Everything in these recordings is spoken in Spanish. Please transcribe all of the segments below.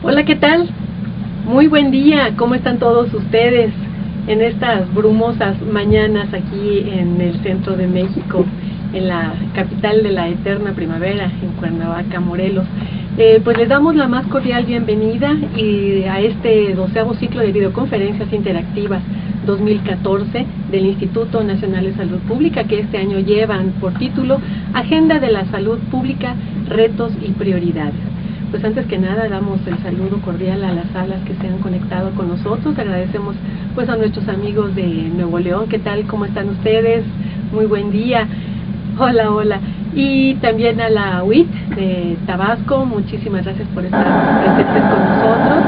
Hola, ¿qué tal? Muy buen día, ¿cómo están todos ustedes en estas brumosas mañanas aquí en el centro de México, en la capital de la eterna primavera, en Cuernavaca, Morelos? Pues les damos la más cordial bienvenida a este 12º ciclo de videoconferencias interactivas 2014 del Instituto Nacional de Salud Pública, que este año llevan por título Agenda de la Salud Pública, Retos y Prioridades. Pues antes que nada damos el saludo cordial a las salas que se han conectado con nosotros. Agradecemos pues a nuestros amigos de Nuevo León. ¿Qué tal? ¿Cómo están ustedes? Muy buen día. Hola, hola. Y también a la UIT de Tabasco. Muchísimas gracias por estar presentes con nosotros.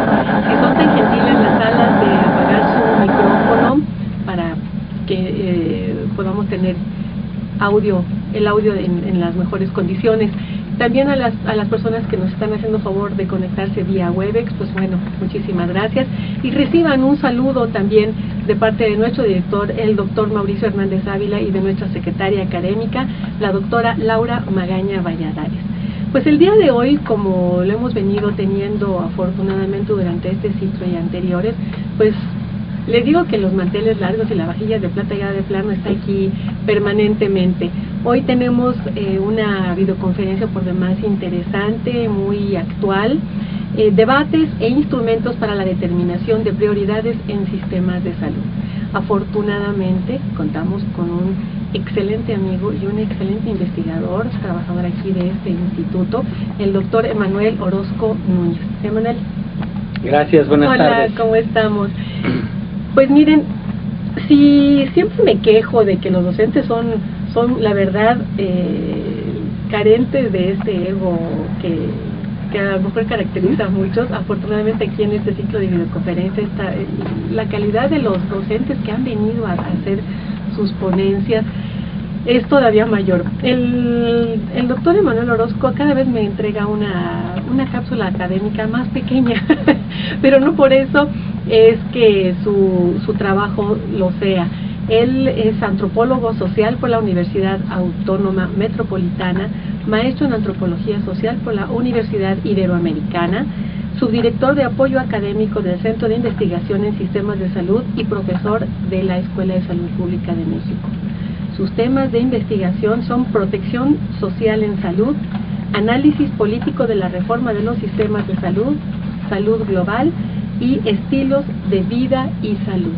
Si son tan gentiles las salas de apagar su micrófono para que podamos tener el audio en las mejores condiciones. También a las personas que nos están haciendo favor de conectarse vía Webex, pues bueno, muchísimas gracias. Y reciban un saludo también de parte de nuestro director, el doctor Mauricio Hernández Ávila, y de nuestra secretaria académica, la doctora Laura Magaña Valladares. Pues el día de hoy, como lo hemos venido teniendo afortunadamente durante este ciclo y anteriores, pues les digo que los manteles largos y la vajilla de plata ya de plano está aquí permanentemente. Hoy tenemos una videoconferencia por demás interesante, muy actual, debates e instrumentos para la determinación de prioridades en sistemas de salud. Afortunadamente contamos con un excelente amigo y un excelente investigador, trabajador aquí de este instituto, el doctor Emanuel Orozco Núñez. Emanuel. Gracias, buenas tardes. Hola, ¿cómo estamos? Pues miren, si siempre me quejo de que los docentes son la verdad carentes de este ego que a lo mejor caracteriza a muchos. Afortunadamente aquí en este ciclo de videoconferencia está la calidad de los docentes que han venido a hacer sus ponencias es todavía mayor. El doctor Emanuel Orozco cada vez me entrega una cápsula académica más pequeña, pero no por eso es que su trabajo lo sea. Él es antropólogo social por la Universidad Autónoma Metropolitana, maestro en antropología social por la Universidad Iberoamericana, subdirector de apoyo académico del Centro de Investigación en Sistemas de Salud y profesor de la Escuela de Salud Pública de México. Sus temas de investigación son protección social en salud, análisis político de la reforma de los sistemas de salud, salud global y estilos de vida y salud.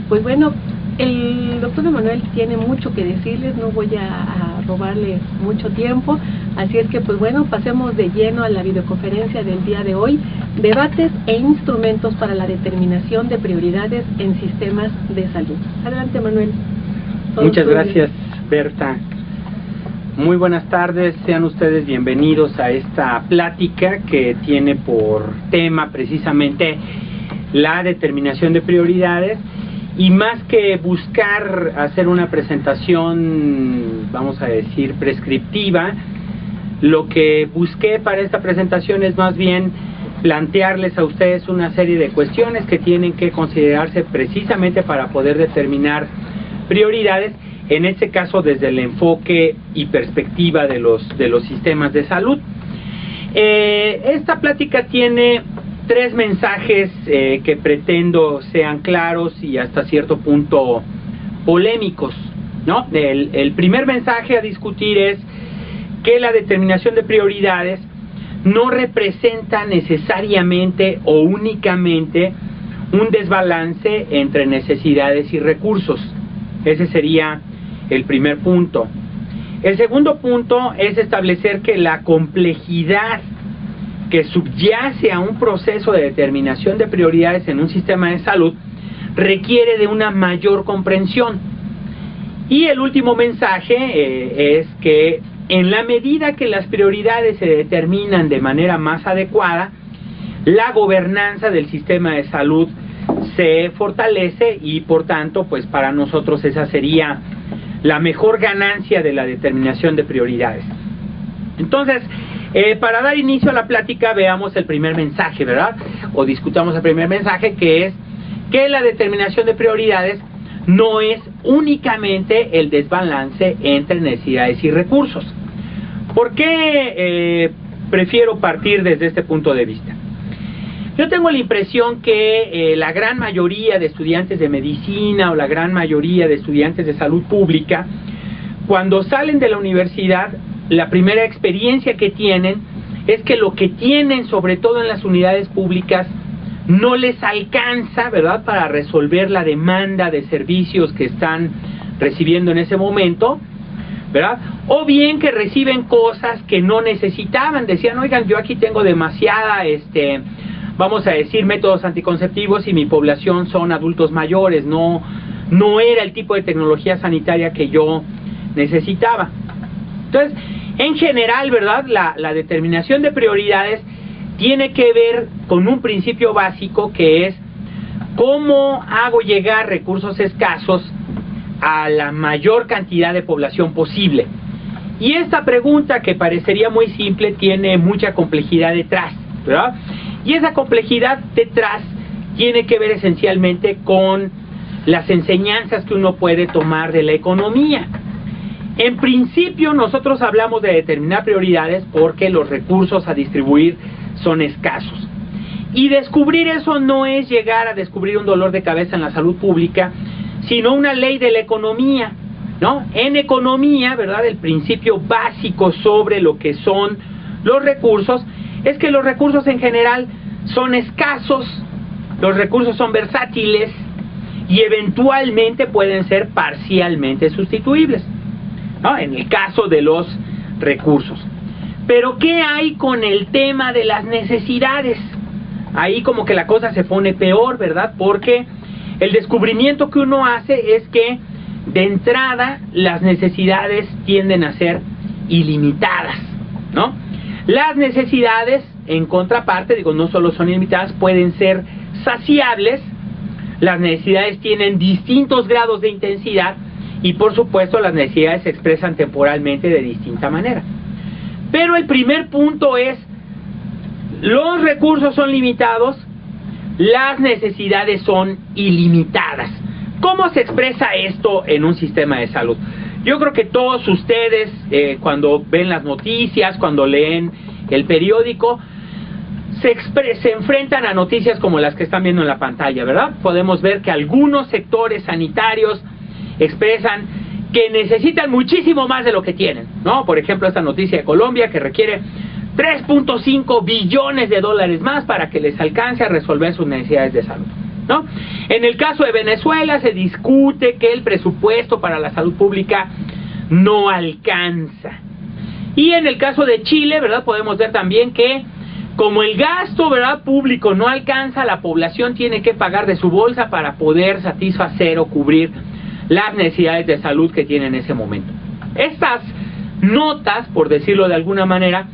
Pues bueno, el doctor Emanuel tiene mucho que decirles, no voy a robarle mucho tiempo, así es que pues bueno, pasemos de lleno a la videoconferencia del día de hoy, debates e instrumentos para la determinación de prioridades en sistemas de salud. Adelante, Manuel. Muchas gracias, Berta. Muy buenas tardes, sean ustedes bienvenidos a esta plática que tiene por tema precisamente la determinación de prioridades. Y más que buscar hacer una presentación, vamos a decir, prescriptiva, lo que busqué para esta presentación es más bien plantearles a ustedes una serie de cuestiones que tienen que considerarse precisamente para poder determinar prioridades, en este caso desde el enfoque y perspectiva de los sistemas de salud. Esta plática tiene 3 mensajes que pretendo sean claros y hasta cierto punto polémicos, ¿no? El primer mensaje a discutir es que la determinación de prioridades no representa necesariamente o únicamente un desbalance entre necesidades y recursos. Ese sería el primer punto. El segundo punto es establecer que la complejidad que subyace a un proceso de determinación de prioridades en un sistema de salud requiere de una mayor comprensión. Y el último mensaje es que en la medida que las prioridades se determinan de manera más adecuada, la gobernanza del sistema de salud se fortalece y por tanto pues para nosotros esa sería la mejor ganancia de la determinación de prioridades. Entonces, para dar inicio a la plática veamos el primer mensaje, ¿verdad? O discutamos el primer mensaje, que es que la determinación de prioridades no es únicamente el desbalance entre necesidades y recursos. ¿Por qué prefiero partir desde este punto de vista? Yo tengo la impresión que la gran mayoría de estudiantes de medicina o la gran mayoría de estudiantes de salud pública, cuando salen de la universidad, la primera experiencia que tienen es que lo que tienen, sobre todo en las unidades públicas, no les alcanza, ¿verdad?, para resolver la demanda de servicios que están recibiendo en ese momento, ¿verdad? O bien que reciben cosas que no necesitaban. Decían, oigan, yo aquí tengo demasiada, vamos a decir, métodos anticonceptivos y mi población son adultos mayores, no era el tipo de tecnología sanitaria que yo necesitaba. Entonces, en general, ¿verdad?, la determinación de prioridades tiene que ver con un principio básico que es cómo hago llegar recursos escasos a la mayor cantidad de población posible. Y esta pregunta, que parecería muy simple, tiene mucha complejidad detrás, ¿verdad? Y esa complejidad detrás tiene que ver esencialmente con las enseñanzas que uno puede tomar de la economía. En principio, nosotros hablamos de determinar prioridades porque los recursos a distribuir son escasos. Y descubrir eso no es llegar a descubrir un dolor de cabeza en la salud pública, sino una ley de la economía, ¿no? En economía, ¿verdad?, el principio básico sobre lo que son los recursos es que los recursos en general son escasos, los recursos son versátiles y eventualmente pueden ser parcialmente sustituibles, ¿no?, en el caso de los recursos. Pero ¿qué hay con el tema de las necesidades? Ahí como que la cosa se pone peor, ¿verdad? Porque el descubrimiento que uno hace es que de entrada las necesidades tienden a ser ilimitadas, ¿no? Las necesidades, en contraparte, digo, no solo son ilimitadas, pueden ser saciables. Las necesidades tienen distintos grados de intensidad y, por supuesto, las necesidades se expresan temporalmente de distinta manera. Pero el primer punto es, los recursos son limitados, las necesidades son ilimitadas. ¿Cómo se expresa esto en un sistema de salud? Yo creo que todos ustedes, cuando ven las noticias, cuando leen el periódico, se enfrentan a noticias como las que están viendo en la pantalla, ¿verdad? Podemos ver que algunos sectores sanitarios expresan que necesitan muchísimo más de lo que tienen, ¿no? Por ejemplo, esta noticia de Colombia, que requiere 3.5 billones de dólares más para que les alcance a resolver sus necesidades de salud, ¿no? En el caso de Venezuela se discute que el presupuesto para la salud pública no alcanza. Y en el caso de Chile, ¿verdad?, podemos ver también que como el gasto, ¿verdad?, público no alcanza, la población tiene que pagar de su bolsa para poder satisfacer o cubrir las necesidades de salud que tiene en ese momento. Estas notas, por decirlo de alguna manera,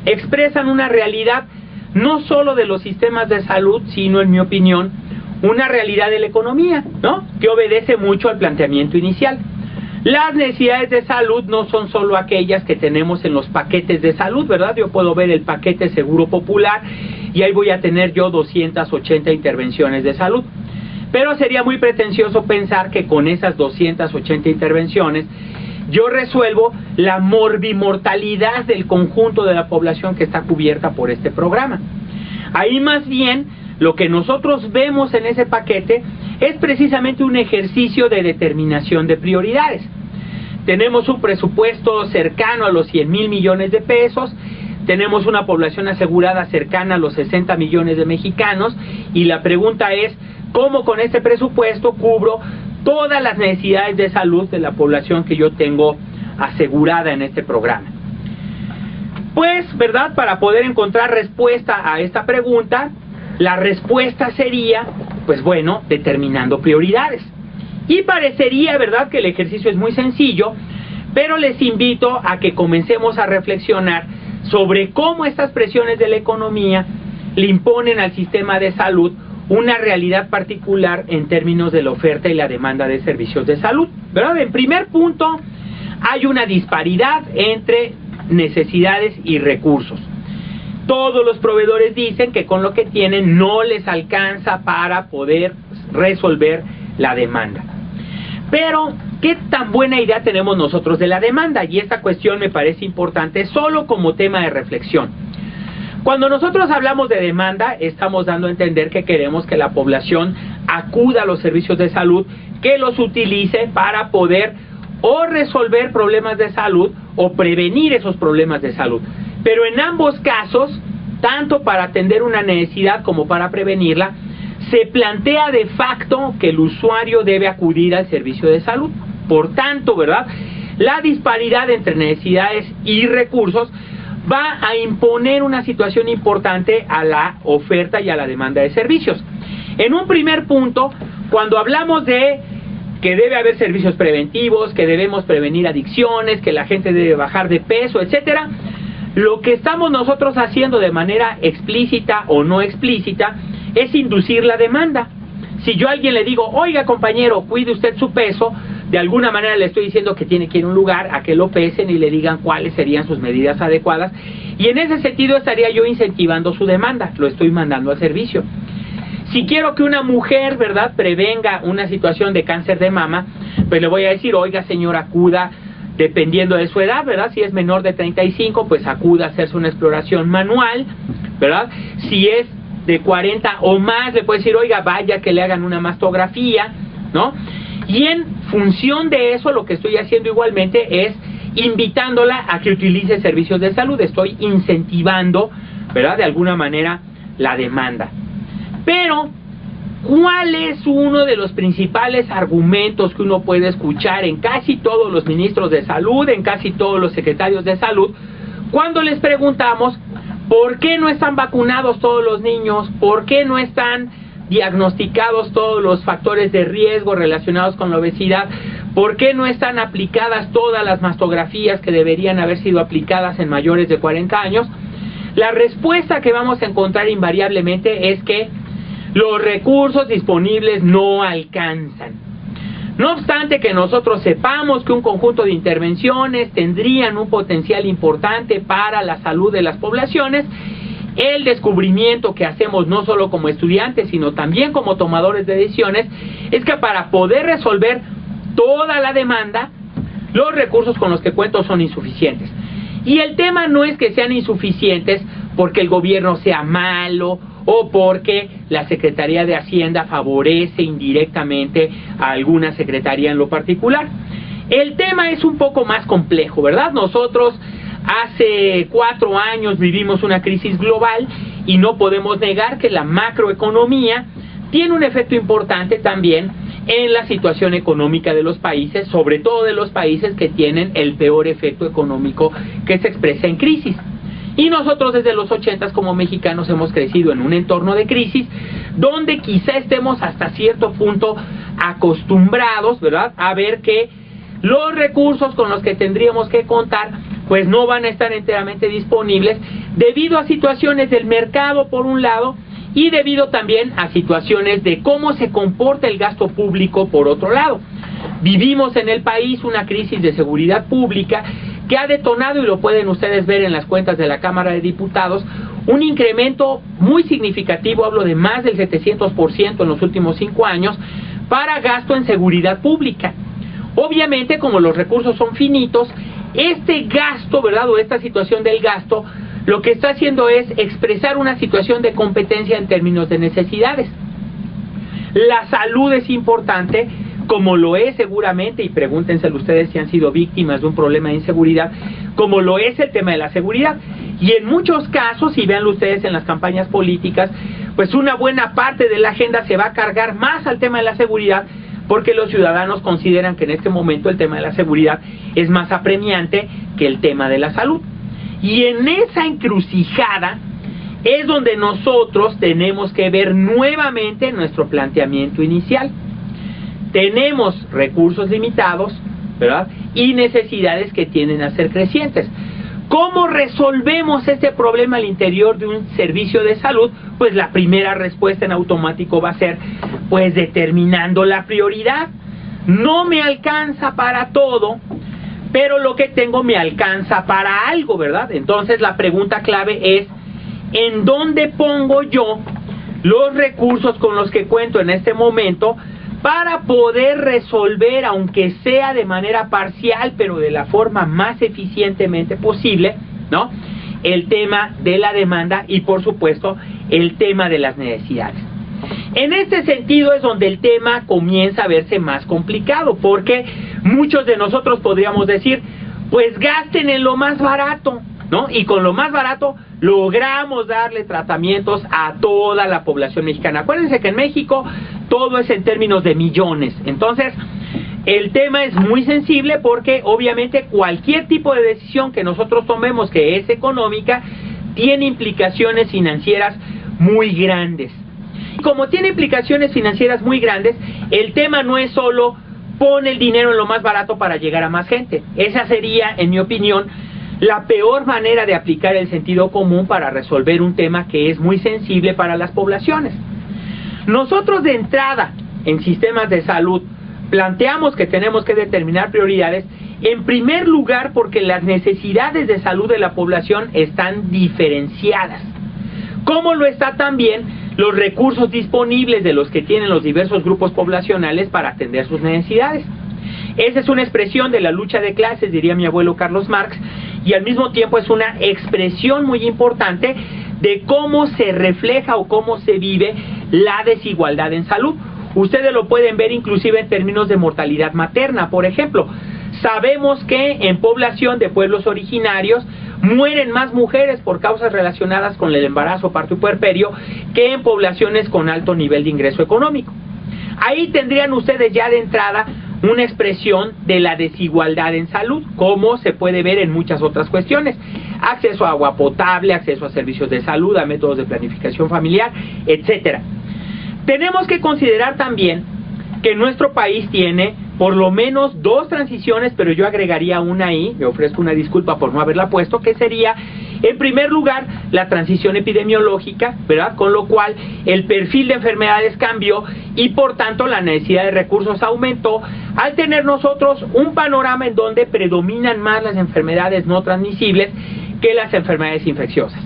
expresan una realidad no solo de los sistemas de salud, sino, en mi opinión, una realidad de la economía, ¿no?, que obedece mucho al planteamiento inicial. Las necesidades de salud no son solo aquellas que tenemos en los paquetes de salud, ¿verdad? Yo puedo ver el paquete Seguro Popular y ahí voy a tener yo 280 intervenciones de salud. Pero sería muy pretencioso pensar que con esas 280 intervenciones yo resuelvo la morbimortalidad del conjunto de la población que está cubierta por este programa. Ahí más bien lo que nosotros vemos en ese paquete es precisamente un ejercicio de determinación de prioridades. Tenemos un presupuesto cercano a los 100,000 millones de pesos, tenemos una población asegurada cercana a los 60 millones de mexicanos y la pregunta es, ¿cómo con este presupuesto cubro todas las necesidades de salud de la población que yo tengo asegurada en este programa? Pues, ¿verdad?, para poder encontrar respuesta a esta pregunta, la respuesta sería, pues bueno, determinando prioridades. Y parecería, ¿verdad?, que el ejercicio es muy sencillo, pero les invito a que comencemos a reflexionar sobre cómo estas presiones de la economía le imponen al sistema de salud una realidad particular en términos de la oferta y la demanda de servicios de salud, ¿verdad? En primer punto, hay una disparidad entre necesidades y recursos. Todos los proveedores dicen que con lo que tienen no les alcanza para poder resolver la demanda. Pero, ¿qué tan buena idea tenemos nosotros de la demanda? Y esta cuestión me parece importante solo como tema de reflexión. Cuando nosotros hablamos de demanda, estamos dando a entender que queremos que la población acuda a los servicios de salud, que los utilice para poder o resolver problemas de salud o prevenir esos problemas de salud. Pero en ambos casos, tanto para atender una necesidad como para prevenirla, se plantea de facto que el usuario debe acudir al servicio de salud. Por tanto, ¿verdad?, la disparidad entre necesidades y recursos va a imponer una situación importante a la oferta y a la demanda de servicios. En un primer punto, cuando hablamos de que debe haber servicios preventivos, que debemos prevenir adicciones, que la gente debe bajar de peso, etcétera, lo que estamos nosotros haciendo de manera explícita o no explícita es inducir la demanda. Si yo a alguien le digo, oiga compañero, cuide usted su peso, de alguna manera le estoy diciendo que tiene que ir a un lugar a que lo pesen y le digan cuáles serían sus medidas adecuadas, y en ese sentido estaría yo incentivando su demanda, lo estoy mandando al servicio. Si quiero que una mujer, ¿verdad?, prevenga una situación de cáncer de mama, pues le voy a decir, oiga señora, acuda, dependiendo de su edad, ¿verdad?, si es menor de 35, pues acuda a hacerse una exploración manual, ¿verdad?, si es de 40 o más, le puede decir, oiga, vaya que le hagan una mastografía, ¿no? Y en función de eso, lo que estoy haciendo igualmente es invitándola a que utilice servicios de salud, estoy incentivando, ¿verdad?, de alguna manera la demanda. Pero, ¿cuál es uno de los principales argumentos que uno puede escuchar en casi todos los ministros de salud, en casi todos los secretarios de salud, cuando les preguntamos por qué no están vacunados todos los niños, por qué no están diagnosticados todos los factores de riesgo relacionados con la obesidad, por qué no están aplicadas todas las mastografías que deberían haber sido aplicadas en mayores de 40 años? La respuesta que vamos a encontrar invariablemente es que los recursos disponibles no alcanzan. No obstante que nosotros sepamos que un conjunto de intervenciones tendrían un potencial importante para la salud de las poblaciones, el descubrimiento que hacemos no solo como estudiantes, sino también como tomadores de decisiones, es que para poder resolver toda la demanda, los recursos con los que cuento son insuficientes. Y el tema no es que sean insuficientes porque el gobierno sea malo o porque la Secretaría de Hacienda favorece indirectamente a alguna secretaría en lo particular. El tema es un poco más complejo, ¿verdad? Nosotros hace 4 años vivimos una crisis global y no podemos negar que la macroeconomía tiene un efecto importante también en la situación económica de los países, sobre todo de los países que tienen el peor efecto económico que se expresa en crisis. Y nosotros desde los 80 como mexicanos hemos crecido en un entorno de crisis donde quizá estemos hasta cierto punto acostumbrados, ¿verdad?, a ver que los recursos con los que tendríamos que contar pues no van a estar enteramente disponibles debido a situaciones del mercado por un lado y debido también a situaciones de cómo se comporta el gasto público por otro lado. Vivimos en el país una crisis de seguridad pública que ha detonado, y lo pueden ustedes ver en las cuentas de la Cámara de Diputados, un incremento muy significativo, hablo de más del 700% en los últimos 5 años, para gasto en seguridad pública. Obviamente, como los recursos son finitos, este gasto, ¿verdad?, o esta situación del gasto, lo que está haciendo es expresar una situación de competencia en términos de necesidades. La salud es importante, como lo es seguramente, y pregúntenselo ustedes si han sido víctimas de un problema de inseguridad, como lo es el tema de la seguridad. Y en muchos casos, y véanlo ustedes en las campañas políticas, pues una buena parte de la agenda se va a cargar más al tema de la seguridad, porque los ciudadanos consideran que en este momento el tema de la seguridad es más apremiante que el tema de la salud. Y en esa encrucijada es donde nosotros tenemos que ver nuevamente nuestro planteamiento inicial. Tenemos recursos limitados, ¿verdad?, y necesidades que tienden a ser crecientes. ¿Cómo resolvemos este problema al interior de un servicio de salud? Pues la primera respuesta en automático va a ser, pues, determinando la prioridad. No me alcanza para todo, pero lo que tengo me alcanza para algo, ¿verdad? Entonces la pregunta clave es, ¿en dónde pongo yo los recursos con los que cuento en este momento para poder resolver, aunque sea de manera parcial, pero de la forma más eficientemente posible, ¿no?, el tema de la demanda y, por supuesto, el tema de las necesidades. En este sentido es donde el tema comienza a verse más complicado, porque muchos de nosotros podríamos decir, pues gasten en lo más barato, ¿no? Y con lo más barato logramos darle tratamientos a toda la población mexicana. Acuérdense que en México todo es en términos de millones. Entonces, el tema es muy sensible porque obviamente cualquier tipo de decisión que nosotros tomemos que es económica tiene implicaciones financieras muy grandes. Como tiene implicaciones financieras muy grandes, el tema no es solo pon el dinero en lo más barato para llegar a más gente. Esa sería, en mi opinión, la peor manera de aplicar el sentido común para resolver un tema que es muy sensible para las poblaciones. Nosotros de entrada, en sistemas de salud, planteamos que tenemos que determinar prioridades, en primer lugar porque las necesidades de salud de la población están diferenciadas, como lo está también los recursos disponibles de los que tienen los diversos grupos poblacionales para atender sus necesidades. Esa es una expresión de la lucha de clases, diría mi abuelo Carlos Marx, y al mismo tiempo es una expresión muy importante de cómo se refleja o cómo se vive la desigualdad en salud. Ustedes lo pueden ver inclusive en términos de mortalidad materna, por ejemplo. Sabemos que en población de pueblos originarios mueren más mujeres por causas relacionadas con el embarazo, parto y puerperio que en poblaciones con alto nivel de ingreso económico. Ahí tendrían ustedes ya de entrada una expresión de la desigualdad en salud, como se puede ver en muchas otras cuestiones: acceso a agua potable, acceso a servicios de salud, a métodos de planificación familiar, etcétera. Tenemos que considerar también que nuestro país tiene por lo menos dos transiciones, pero yo agregaría una ahí, me ofrezco una disculpa por no haberla puesto, que sería, en primer lugar, la transición epidemiológica, ¿verdad? Con lo cual el perfil de enfermedades cambió y por tanto la necesidad de recursos aumentó, al tener nosotros un panorama en donde predominan más las enfermedades no transmisibles que las enfermedades infecciosas.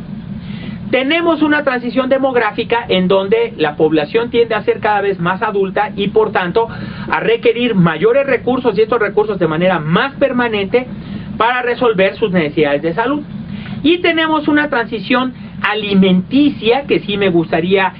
Tenemos una transición demográfica en donde la población tiende a ser cada vez más adulta y por tanto a requerir mayores recursos, y estos recursos de manera más permanente, para resolver sus necesidades de salud. Y tenemos una transición alimenticia que sí me gustaría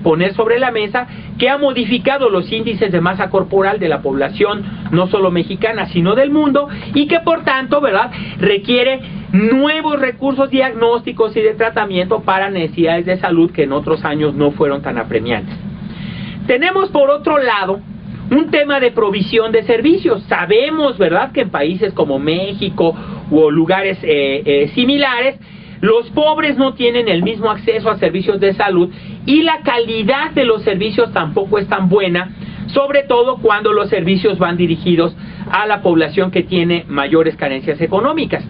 poner sobre la mesa, que ha modificado los índices de masa corporal de la población, no solo mexicana, sino del mundo, y que por tanto, ¿verdad?, requiere nuevos recursos diagnósticos y de tratamiento para necesidades de salud que en otros años no fueron tan apremiantes. Tenemos por otro lado un tema de provisión de servicios. Sabemos, ¿verdad?, que en países como México o lugares similares, los pobres no tienen el mismo acceso a servicios de salud y la calidad de los servicios tampoco es tan buena, sobre todo cuando los servicios van dirigidos a la población que tiene mayores carencias económicas.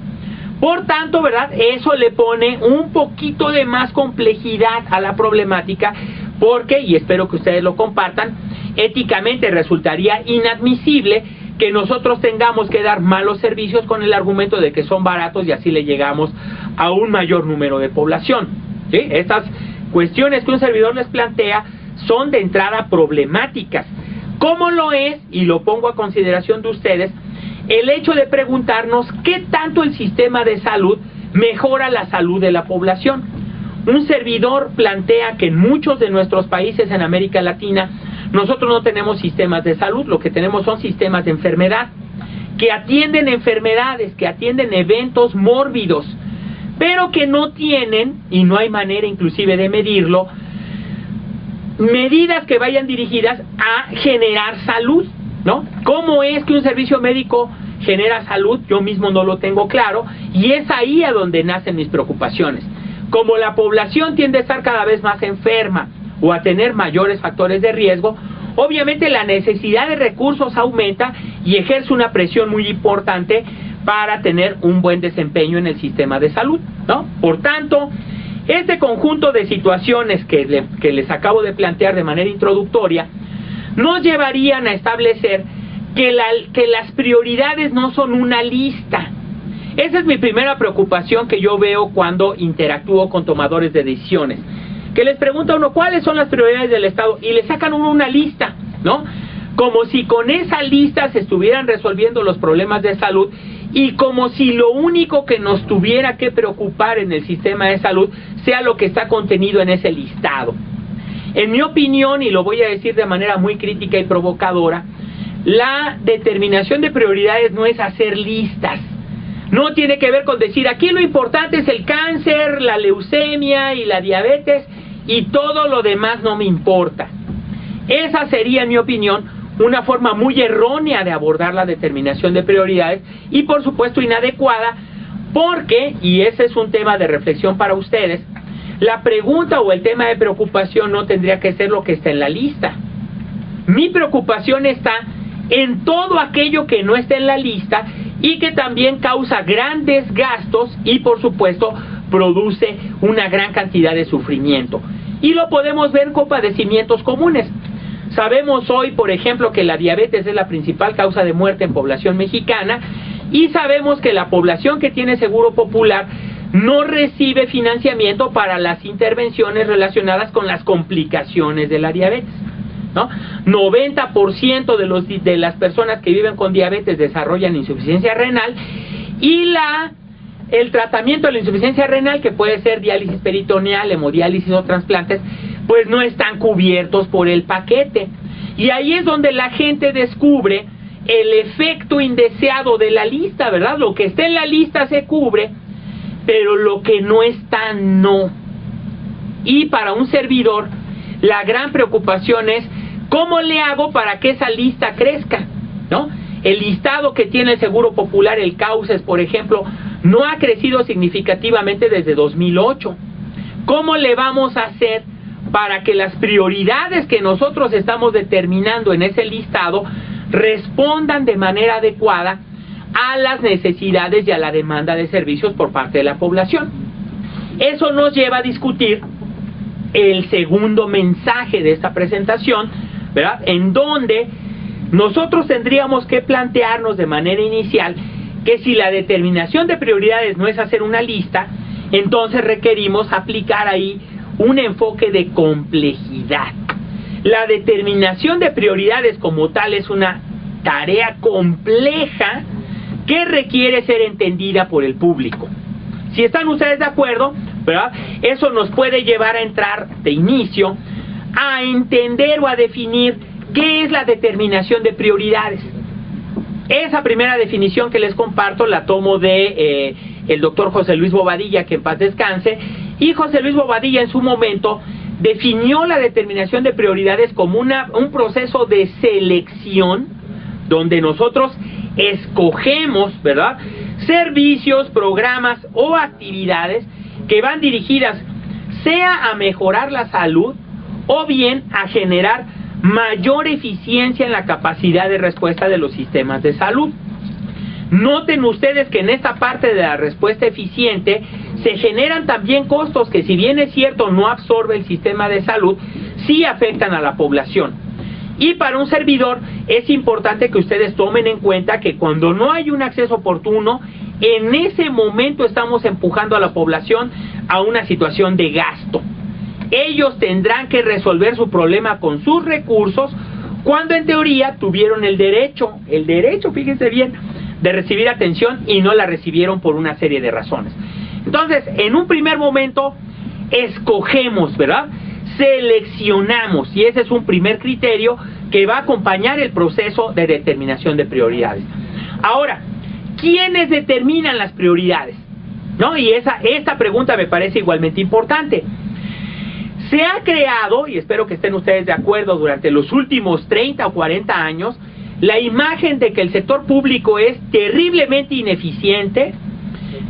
Por tanto, ¿verdad?, eso le pone un poquito de más complejidad a la problemática porque, y espero que ustedes lo compartan, éticamente resultaría inadmisible que nosotros tengamos que dar malos servicios con el argumento de que son baratos y así le llegamos a un mayor número de población, ¿sí? Estas cuestiones que un servidor les plantea son de entrada problemáticas. ¿Cómo lo es? Y lo pongo a consideración de ustedes, el hecho de preguntarnos qué tanto el sistema de salud mejora la salud de la población. Un servidor plantea que en muchos de nuestros países en América Latina nosotros no tenemos sistemas de salud, lo que tenemos son sistemas de enfermedad, que atienden enfermedades, que atienden eventos mórbidos, pero que no tienen, y no hay manera inclusive de medirlo, medidas que vayan dirigidas a generar salud, ¿no? ¿Cómo es que un servicio médico genera salud? Yo mismo no lo tengo claro, y es ahí a donde nacen mis preocupaciones. Como la población tiende a estar cada vez más enferma o a tener mayores factores de riesgo, obviamente la necesidad de recursos aumenta y ejerce una presión muy importante para tener un buen desempeño en el sistema de salud, ¿no? Por tanto, este conjunto de situaciones que les acabo de plantear de manera introductoria nos llevarían a establecer que las prioridades no son una lista. Esa es mi primera preocupación que yo veo cuando interactúo con tomadores de decisiones, que les pregunta a uno cuáles son las prioridades del Estado y le sacan uno una lista, ¿no? Como si con esa lista se estuvieran resolviendo los problemas de salud y como si lo único que nos tuviera que preocupar en el sistema de salud sea lo que está contenido en ese listado. En mi opinión, y lo voy a decir de manera muy crítica y provocadora, la determinación de prioridades no es hacer listas. No tiene que ver con decir, aquí lo importante es el cáncer, la leucemia y la diabetes, y todo lo demás no me importa. Esa sería, en mi opinión, una forma muy errónea de abordar la determinación de prioridades y, por supuesto, inadecuada, porque, y ese es un tema de reflexión para ustedes, la pregunta o el tema de preocupación no tendría que ser lo que está en la lista. Mi preocupación está en todo aquello que no está en la lista y que también causa grandes gastos y, por supuesto, produce una gran cantidad de sufrimiento. Y lo podemos ver con padecimientos comunes. Sabemos hoy, por ejemplo, que la diabetes es la principal causa de muerte en población mexicana, y sabemos que la población que tiene seguro popular no recibe financiamiento para las intervenciones relacionadas con las complicaciones de la diabetes, ¿no? 90% de las personas que viven con diabetes desarrollan insuficiencia renal, y el tratamiento de la insuficiencia renal, que puede ser diálisis peritoneal, hemodiálisis o trasplantes, pues no están cubiertos por el paquete. Y ahí es donde la gente descubre el efecto indeseado de la lista, ¿verdad? Lo que está en la lista se cubre, pero lo que no está, no. Y para un servidor, la gran preocupación es, ¿cómo le hago para que esa lista crezca? ¿No? El listado que tiene el Seguro Popular, el CAUCES, por ejemplo, no ha crecido significativamente desde 2008. ¿Cómo le vamos a hacer para que las prioridades que nosotros estamos determinando en ese listado respondan de manera adecuada a las necesidades y a la demanda de servicios por parte de la población? Eso nos lleva a discutir el segundo mensaje de esta presentación, ¿verdad? En donde nosotros tendríamos que plantearnos de manera inicial que si la determinación de prioridades no es hacer una lista, entonces requerimos aplicar ahí un enfoque de complejidad. La determinación de prioridades como tal es una tarea compleja que requiere ser entendida por el público. Si están ustedes de acuerdo, ¿verdad?, eso nos puede llevar a entrar de inicio a entender o a definir qué es la determinación de prioridades. Esa primera definición que les comparto la tomo de el doctor José Luis Bobadilla, que en paz descanse, y José Luis Bobadilla en su momento definió la determinación de prioridades como un proceso de selección donde nosotros escogemos, ¿verdad?, servicios, programas o actividades que van dirigidas sea a mejorar la salud o bien a generar mayor eficiencia en la capacidad de respuesta de los sistemas de salud. Noten ustedes que en esta parte de la respuesta eficiente se generan también costos que, si bien es cierto no absorbe el sistema de salud, sí afectan a la población. Y para un servidor es importante que ustedes tomen en cuenta que cuando no hay un acceso oportuno, en ese momento estamos empujando a la población a una situación de gasto. Ellos tendrán que resolver su problema con sus recursos, cuando en teoría tuvieron el derecho, fíjense bien, de recibir atención y no la recibieron por una serie de razones. Entonces, en un primer momento, escogemos, ¿verdad?, seleccionamos, y ese es un primer criterio que va a acompañar el proceso de determinación de prioridades. Ahora, ¿quiénes determinan las prioridades? ¿No? Y esta pregunta me parece igualmente importante. Se ha creado, y espero que estén ustedes de acuerdo, durante los últimos 30 o 40 años, la imagen de que el sector público es terriblemente ineficiente,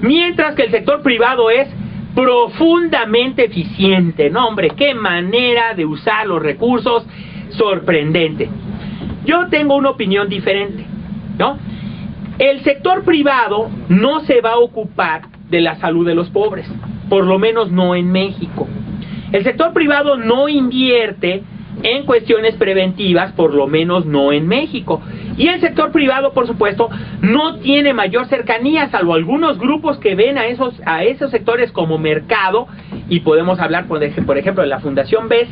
mientras que el sector privado es profundamente eficiente. No, hombre, qué manera de usar los recursos sorprendente. Yo tengo una opinión diferente, ¿no? El sector privado no se va a ocupar de la salud de los pobres, por lo menos no en México. El sector privado no invierte en cuestiones preventivas, por lo menos no en México. Y el sector privado, por supuesto, no tiene mayor cercanía, salvo algunos grupos que ven a esos sectores como mercado, y podemos hablar, por ejemplo, de la Fundación BEST,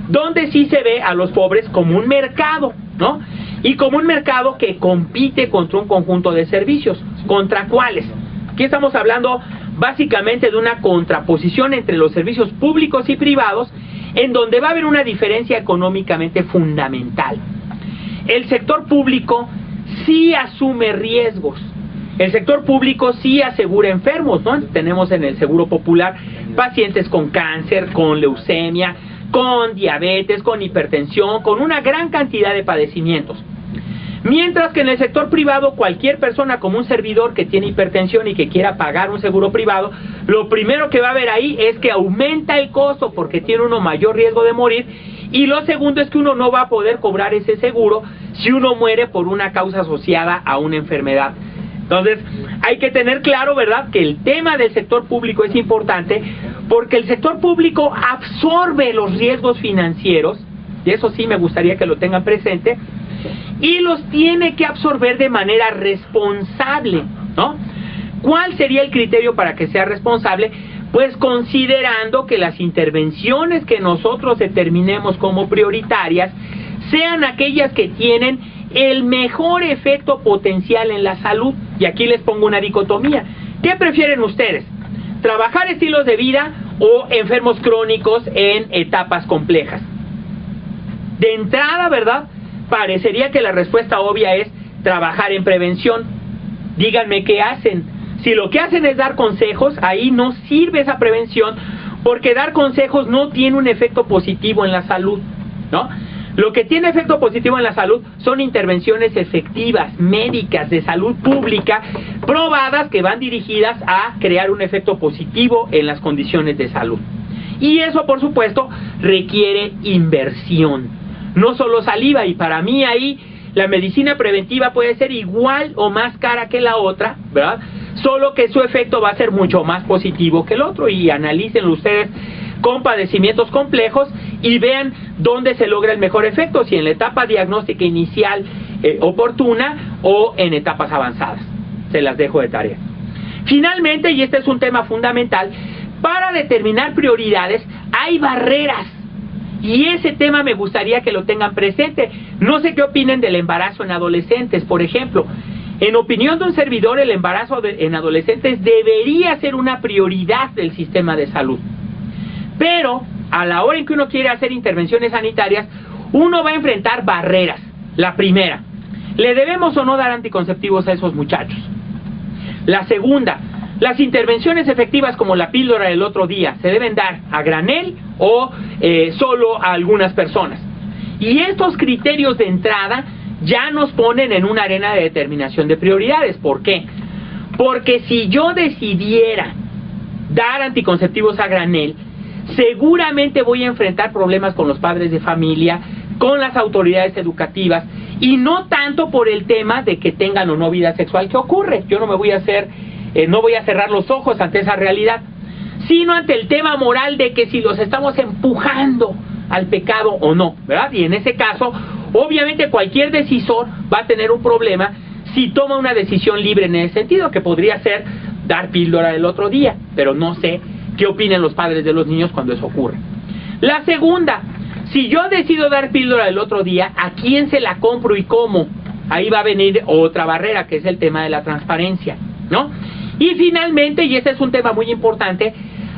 donde sí se ve a los pobres como un mercado, ¿no? y como un mercado que compite contra un conjunto de servicios. ¿Contra cuáles? Aquí estamos hablando básicamente de una contraposición entre los servicios públicos y privados, en donde va a haber una diferencia económicamente fundamental. El sector público sí asume riesgos. El sector público sí asegura enfermos, ¿no? Tenemos en el Seguro Popular pacientes con cáncer, con leucemia, con diabetes, con hipertensión, con una gran cantidad de padecimientos. Mientras que en el sector privado, cualquier persona como un servidor que tiene hipertensión y que quiera pagar un seguro privado, lo primero que va a ver ahí es que aumenta el costo porque tiene uno mayor riesgo de morir, y lo segundo es que uno no va a poder cobrar ese seguro si uno muere por una causa asociada a una enfermedad. Entonces, hay que tener claro, ¿verdad?, que el tema del sector público es importante porque el sector público absorbe los riesgos financieros, y eso sí me gustaría que lo tengan presente, y los tiene que absorber de manera responsable, ¿no? ¿Cuál sería el criterio para que sea responsable? Pues considerando que las intervenciones que nosotros determinemos como prioritarias sean aquellas que tienen el mejor efecto potencial en la salud. Y aquí les pongo una dicotomía. ¿Qué prefieren ustedes? ¿Trabajar estilos de vida o enfermos crónicos en etapas complejas? De entrada, ¿verdad?, parecería que la respuesta obvia es trabajar en prevención. Díganme qué hacen. Si lo que hacen es dar consejos, ahí no sirve esa prevención, porque dar consejos no tiene un efecto positivo en la salud, ¿no? Lo que tiene efecto positivo en la salud son intervenciones efectivas, médicas, de salud pública, probadas, que van dirigidas a crear un efecto positivo en las condiciones de salud. Y eso, por supuesto, requiere inversión. No solo saliva, y para mí ahí la medicina preventiva puede ser igual o más cara que la otra, ¿verdad? Solo que su efecto va a ser mucho más positivo que el otro, y analícenlo ustedes con padecimientos complejos y vean dónde se logra el mejor efecto, si en la etapa diagnóstica inicial oportuna o en etapas avanzadas. Se las dejo de tarea. Finalmente, y este es un tema fundamental, para determinar prioridades hay barreras. Y ese tema me gustaría que lo tengan presente. No sé qué opinen del embarazo en adolescentes, por ejemplo. En opinión de un servidor, el embarazo en adolescentes debería ser una prioridad del sistema de salud. Pero, a la hora en que uno quiere hacer intervenciones sanitarias, uno va a enfrentar barreras. La primera, ¿le debemos o no dar anticonceptivos a esos muchachos? La segunda, las intervenciones efectivas como la píldora del otro día, ¿se deben dar a granel o solo a algunas personas? Y estos criterios de entrada ya nos ponen en una arena de determinación de prioridades. ¿Por qué? Porque si yo decidiera dar anticonceptivos a granel, seguramente voy a enfrentar problemas con los padres de familia, con las autoridades educativas, y no tanto por el tema de que tengan o no vida sexual. ¿Qué ocurre? Yo no me voy a hacer... no voy a cerrar los ojos ante esa realidad, sino ante el tema moral de que si los estamos empujando al pecado o no, ¿verdad? Y en ese caso, obviamente cualquier decisor va a tener un problema si toma una decisión libre en ese sentido, que podría ser dar píldora el otro día, pero no sé qué opinen los padres de los niños cuando eso ocurre. La segunda, si yo decido dar píldora el otro día, ¿a quién se la compro y cómo? Ahí va a venir otra barrera, que es el tema de la transparencia, ¿no? Y finalmente, y este es un tema muy importante,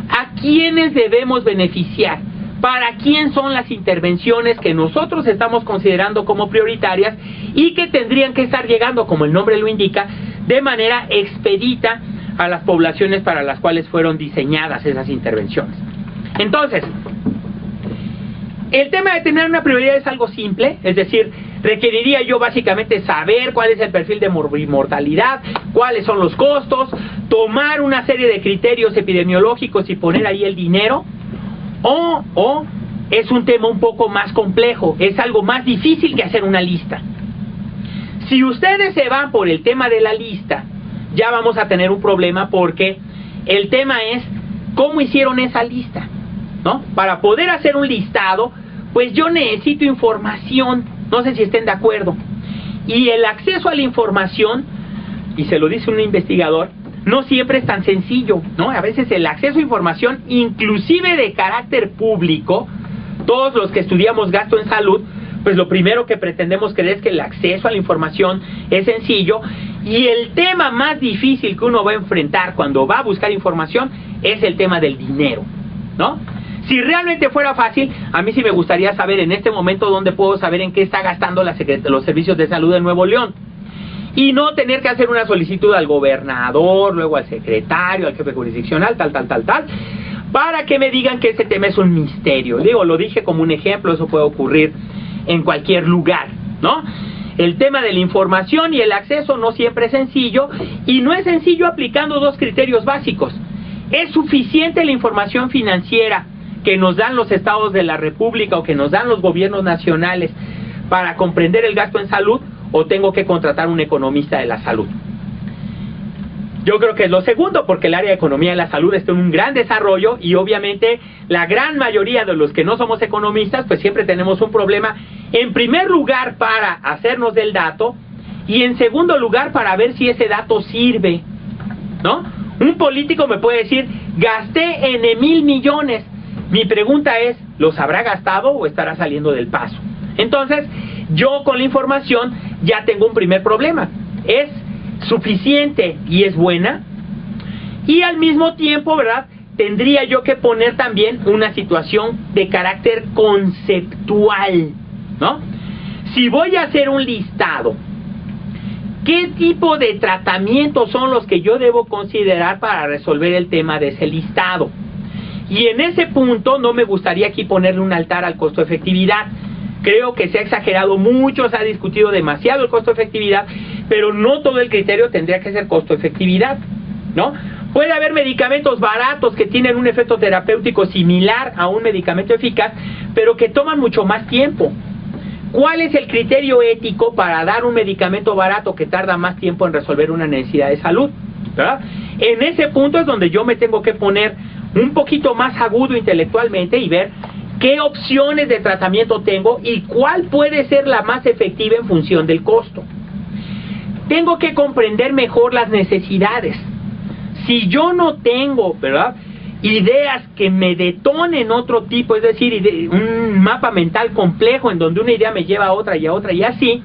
¿a quiénes debemos beneficiar? ¿Para quién son las intervenciones que nosotros estamos considerando como prioritarias y que tendrían que estar llegando, como el nombre lo indica, de manera expedita a las poblaciones para las cuales fueron diseñadas esas intervenciones? Entonces, el tema de tener una prioridad es algo simple, es decir, requeriría yo básicamente saber cuál es el perfil de mortalidad, cuáles son los costos, tomar una serie de criterios epidemiológicos y poner ahí el dinero, o es un tema un poco más complejo, es algo más difícil que hacer una lista. Si ustedes se van por el tema de la lista, ya vamos a tener un problema, porque el tema es cómo hicieron esa lista, ¿no? Para poder hacer un listado, pues yo necesito información, no sé si estén de acuerdo, y el acceso a la información, y se lo dice un investigador, no siempre es tan sencillo, ¿no? A veces el acceso a información, inclusive de carácter público, todos los que estudiamos gasto en salud, pues lo primero que pretendemos creer es que el acceso a la información es sencillo, y el tema más difícil que uno va a enfrentar cuando va a buscar información es el tema del dinero, ¿no? Si realmente fuera fácil, a mí sí me gustaría saber en este momento dónde puedo saber en qué está gastando los servicios de salud de Nuevo León, y no tener que hacer una solicitud al gobernador, luego al secretario, al jefe jurisdiccional, tal, para que me digan que ese tema es un misterio. Digo, lo dije como un ejemplo, eso puede ocurrir en cualquier lugar, ¿no? El tema de la información y el acceso no siempre es sencillo, y no es sencillo aplicando dos criterios básicos. ¿Es suficiente la información financiera que nos dan los estados de la República o que nos dan los gobiernos nacionales para comprender el gasto en salud, o tengo que contratar un economista de la salud? Yo creo que es lo segundo, porque el área de economía de la salud está en un gran desarrollo, y obviamente la gran mayoría de los que no somos economistas pues siempre tenemos un problema, en primer lugar para hacernos del dato, y en segundo lugar para ver si ese dato sirve, ¿no? Un político me puede decir, gasté N mil millones. Mi pregunta es, ¿los habrá gastado o estará saliendo del paso? Entonces, yo con la información ya tengo un primer problema. ¿Es suficiente y es buena? Y al mismo tiempo, ¿verdad?, tendría yo que poner también una situación de carácter conceptual, ¿no? Si voy a hacer un listado, ¿qué tipo de tratamientos son los que yo debo considerar para resolver el tema de ese listado? Y en ese punto no me gustaría aquí ponerle un altar al costo-efectividad. Creo que se ha exagerado mucho, se ha discutido demasiado el costo-efectividad, pero no todo el criterio tendría que ser costo-efectividad, ¿no? Puede haber medicamentos baratos que tienen un efecto terapéutico similar a un medicamento eficaz, pero que toman mucho más tiempo. ¿Cuál es el criterio ético para dar un medicamento barato que tarda más tiempo en resolver una necesidad de salud? ¿Verdad? En ese punto es donde yo me tengo que poner un poquito más agudo intelectualmente y ver qué opciones de tratamiento tengo y cuál puede ser la más efectiva en función del costo. Tengo que comprender mejor las necesidades. Si yo no tengo, ¿verdad?, ideas que me detonen otro tipo, es decir, un mapa mental complejo en donde una idea me lleva a otra y a otra y así,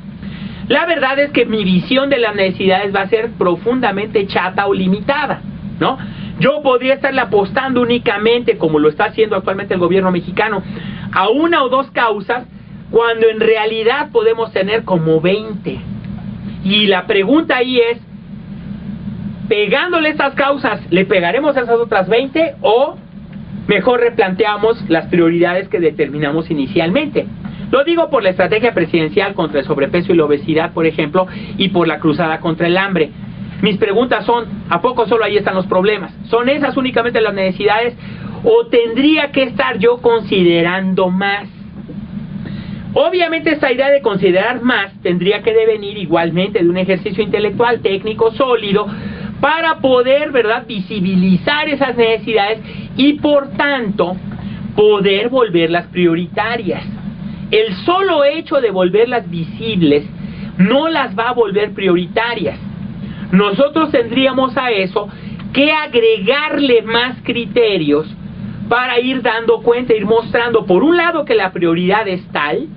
la verdad es que mi visión de las necesidades va a ser profundamente chata o limitada, ¿no? Yo podría estarle apostando únicamente, como lo está haciendo actualmente el gobierno mexicano, a una o dos causas, cuando en realidad podemos tener como 20. Y la pregunta ahí es, pegándole estas causas, ¿le pegaremos a esas otras 20 o mejor replanteamos las prioridades que determinamos inicialmente? Lo digo por la estrategia presidencial contra el sobrepeso y la obesidad, por ejemplo, y por la cruzada contra el hambre. Mis preguntas son, ¿a poco solo ahí están los problemas? ¿Son esas únicamente las necesidades o tendría que estar yo considerando más? Obviamente esta idea de considerar más tendría que devenir igualmente de un ejercicio intelectual, técnico, sólido, para poder, ¿verdad?, visibilizar esas necesidades y por tanto poder volverlas prioritarias. El solo hecho de volverlas visibles no las va a volver prioritarias. Nosotros tendríamos a eso que agregarle más criterios para ir dando cuenta, ir mostrando por un lado que la prioridad es tal,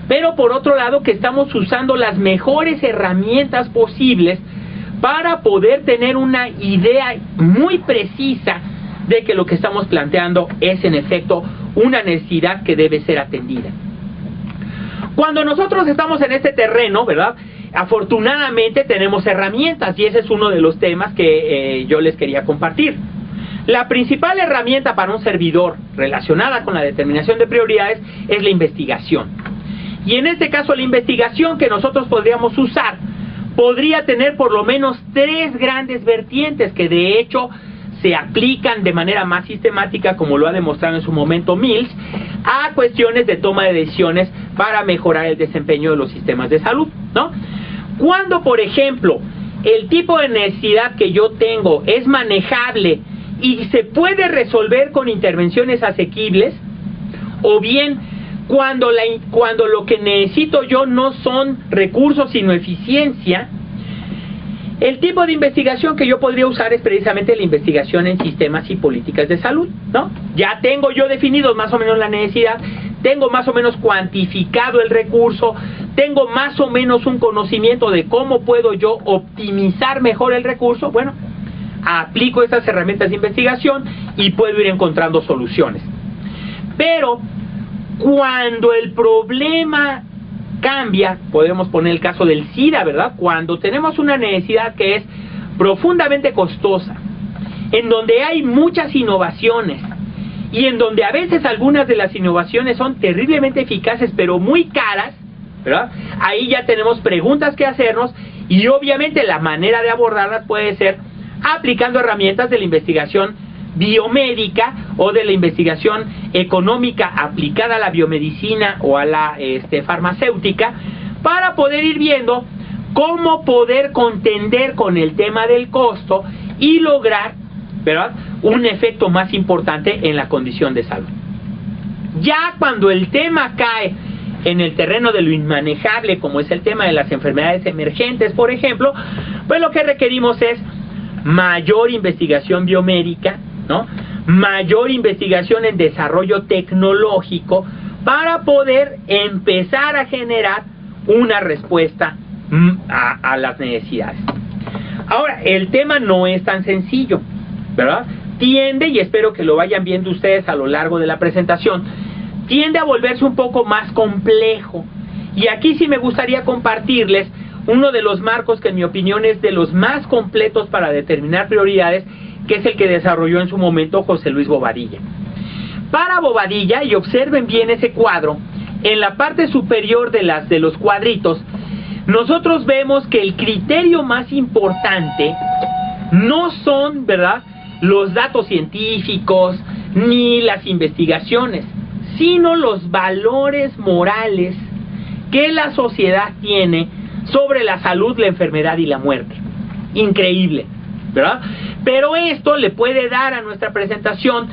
pero por otro lado que estamos usando las mejores herramientas posibles para poder tener una idea muy precisa de que lo que estamos planteando es en efecto una necesidad que debe ser atendida. Cuando nosotros estamos en este terreno, ¿verdad?, afortunadamente tenemos herramientas y ese es uno de los temas que yo les quería compartir. La principal herramienta para un servidor relacionada con la determinación de prioridades es la investigación. Y en este caso la investigación que nosotros podríamos usar podría tener por lo menos 3 grandes vertientes que de hecho se aplican de manera más sistemática, como lo ha demostrado en su momento Mills, a cuestiones de toma de decisiones para mejorar el desempeño de los sistemas de salud, ¿no? Cuando, por ejemplo, el tipo de necesidad que yo tengo es manejable y se puede resolver con intervenciones asequibles, o bien cuando lo que necesito yo no son recursos sino eficiencia, el tipo de investigación que yo podría usar es precisamente la investigación en sistemas y políticas de salud, ¿no? Ya tengo yo definidos más o menos la necesidad, tengo más o menos cuantificado el recurso, tengo más o menos un conocimiento de cómo puedo yo optimizar mejor el recurso. Bueno, aplico estas herramientas de investigación y puedo ir encontrando soluciones. Pero cuando el problema cambia, podemos poner el caso del SIDA, ¿verdad? Cuando tenemos una necesidad que es profundamente costosa, en donde hay muchas innovaciones y en donde a veces algunas de las innovaciones son terriblemente eficaces pero muy caras, ¿verdad? Ahí ya tenemos preguntas que hacernos y obviamente la manera de abordarlas puede ser aplicando herramientas de la investigación biomédica o de la investigación económica aplicada a la biomedicina o a la farmacéutica, para poder ir viendo cómo poder contender con el tema del costo y lograr, ¿verdad?, un efecto más importante en la condición de salud. Ya cuando el tema cae en el terreno de lo inmanejable, como es el tema de las enfermedades emergentes, por ejemplo, pues lo que requerimos es mayor investigación biomédica, ¿no?, mayor investigación en desarrollo tecnológico para poder empezar a generar una respuesta a las necesidades. Ahora, el tema no es tan sencillo, ¿verdad? Tiende, y espero que lo vayan viendo ustedes a lo largo de la presentación, tiende a volverse un poco más complejo. Y aquí sí me gustaría compartirles uno de los marcos que en mi opinión es de los más completos para determinar prioridades, que es el que desarrolló en su momento José Luis Bobadilla. Para Bobadilla, y observen bien ese cuadro, en la parte superior de los cuadritos, nosotros vemos que el criterio más importante no son, ¿verdad?, los datos científicos ni las investigaciones, sino los valores morales que la sociedad tiene sobre la salud, la enfermedad y la muerte. Increíble, ¿verdad? Pero esto le puede dar a nuestra presentación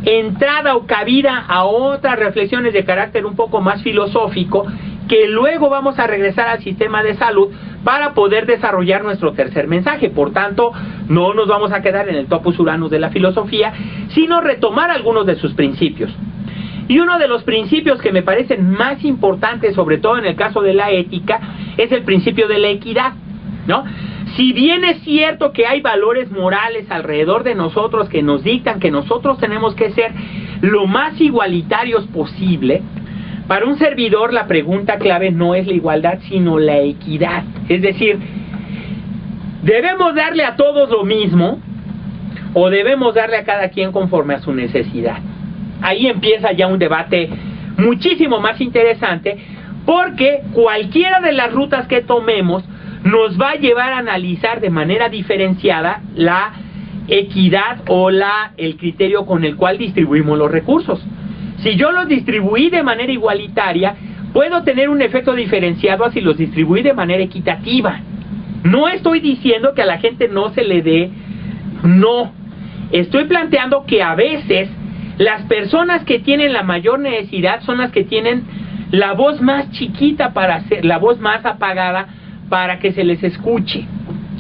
entrada o cabida a otras reflexiones de carácter un poco más filosófico, que luego vamos a regresar al sistema de salud para poder desarrollar nuestro tercer mensaje. Por tanto, no nos vamos a quedar en el topos uranus de la filosofía, sino retomar algunos de sus principios. Y uno de los principios que me parecen más importantes, sobre todo en el caso de la ética, es el principio de la equidad, ¿no? Si bien es cierto que hay valores morales alrededor de nosotros que nos dictan que nosotros tenemos que ser lo más igualitarios posible, para un servidor la pregunta clave no es la igualdad, sino la equidad. Es decir, ¿debemos darle a todos lo mismo o debemos darle a cada quien conforme a su necesidad? Ahí empieza ya un debate muchísimo más interesante, porque cualquiera de las rutas que tomemos nos va a llevar a analizar de manera diferenciada la equidad o el criterio con el cual distribuimos los recursos. Si yo los distribuí de manera igualitaria, puedo tener un efecto diferenciado a si los distribuí de manera equitativa. No estoy diciendo que a la gente no se le dé, no. Estoy planteando que a veces las personas que tienen la mayor necesidad son las que tienen la voz más chiquita para hacer, la voz más apagada para que se les escuche.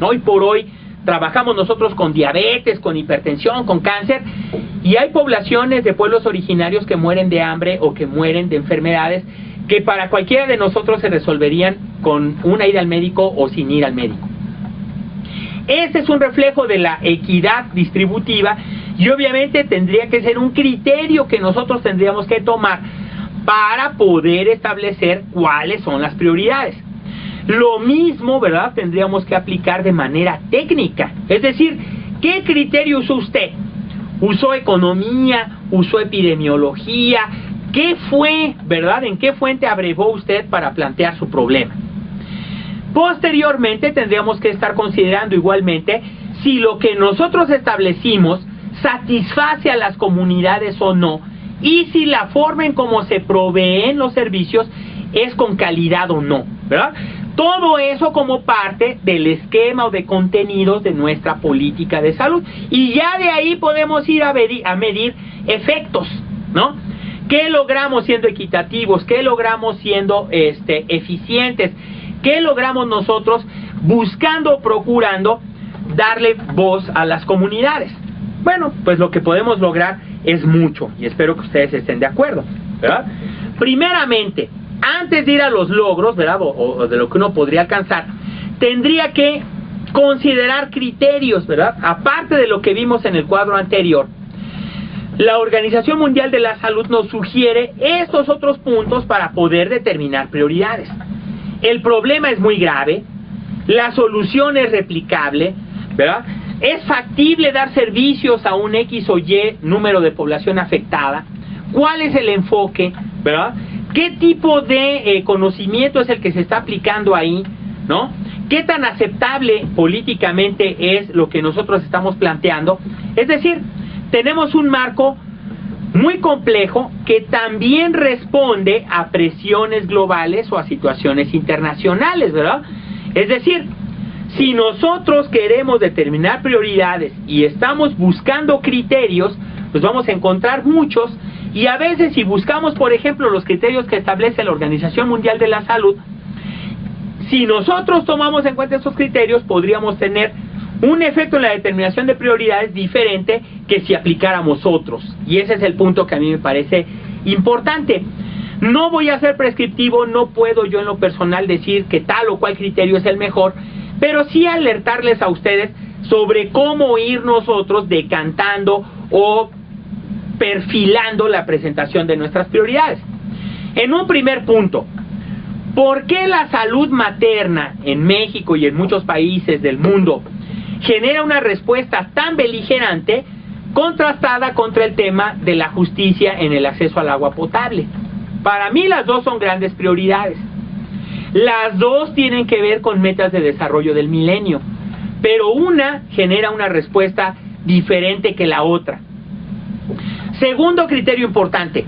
Hoy por hoy trabajamos nosotros con diabetes, con hipertensión, con cáncer, y hay poblaciones de pueblos originarios que mueren de hambre o que mueren de enfermedades que para cualquiera de nosotros se resolverían con una ida al médico o sin ir al médico. Este es un reflejo de la equidad distributiva y obviamente tendría que ser un criterio que nosotros tendríamos que tomar para poder establecer cuáles son las prioridades. Lo mismo, ¿verdad?, tendríamos que aplicar de manera técnica. Es decir, ¿qué criterio usó usted? ¿Usó economía? ¿Usó epidemiología? ¿Qué fue, verdad? ¿En qué fuente abrevó usted para plantear su problema? Posteriormente tendríamos que estar considerando igualmente si lo que nosotros establecimos satisface a las comunidades o no, y si la forma en cómo se proveen los servicios es con calidad o no, ¿verdad? Todo eso como parte del esquema o de contenidos de nuestra política de salud. Y ya de ahí podemos ir a medir efectos, ¿no? ¿Qué logramos siendo equitativos? ¿Qué logramos siendo eficientes? ¿Qué logramos nosotros buscando o procurando darle voz a las comunidades. Bueno, pues lo que podemos lograr es mucho, y espero que ustedes estén de acuerdo, ¿verdad? Primeramente, antes de ir a los logros, ¿verdad?, o de lo que uno podría alcanzar, tendría que considerar criterios, ¿verdad? Aparte de lo que vimos en el cuadro anterior, la Organización Mundial de la Salud nos sugiere estos otros puntos para poder determinar prioridades. El problema es muy grave, la solución es replicable, ¿verdad? Es factible dar servicios a un X o Y número de población afectada. ¿Cuál es el enfoque, verdad? ¿Qué tipo de conocimiento es el que se está aplicando ahí, ¿no? ¿Qué tan aceptable políticamente es lo que nosotros estamos planteando? Es decir, tenemos un marco muy complejo que también responde a presiones globales o a situaciones internacionales, ¿verdad? Es decir, si nosotros queremos determinar prioridades y estamos buscando criterios, pues vamos a encontrar muchos, y a veces si buscamos, por ejemplo, los criterios que establece la Organización Mundial de la Salud, si nosotros tomamos en cuenta esos criterios, podríamos tener un efecto en la determinación de prioridades diferente que si aplicáramos otros. Y ese es el punto que a mí me parece importante. No voy a ser prescriptivo, no puedo yo en lo personal decir que tal o cual criterio es el mejor, pero sí alertarles a ustedes sobre cómo ir nosotros decantando o perfilando la presentación de nuestras prioridades. En un primer punto, ¿por qué la salud materna en México y en muchos países del mundo genera una respuesta tan beligerante contrastada contra el tema de la justicia en el acceso al agua potable? Para mí las dos son grandes prioridades. Las dos tienen que ver con metas de desarrollo del milenio, pero una genera una respuesta diferente que la otra. Segundo criterio importante.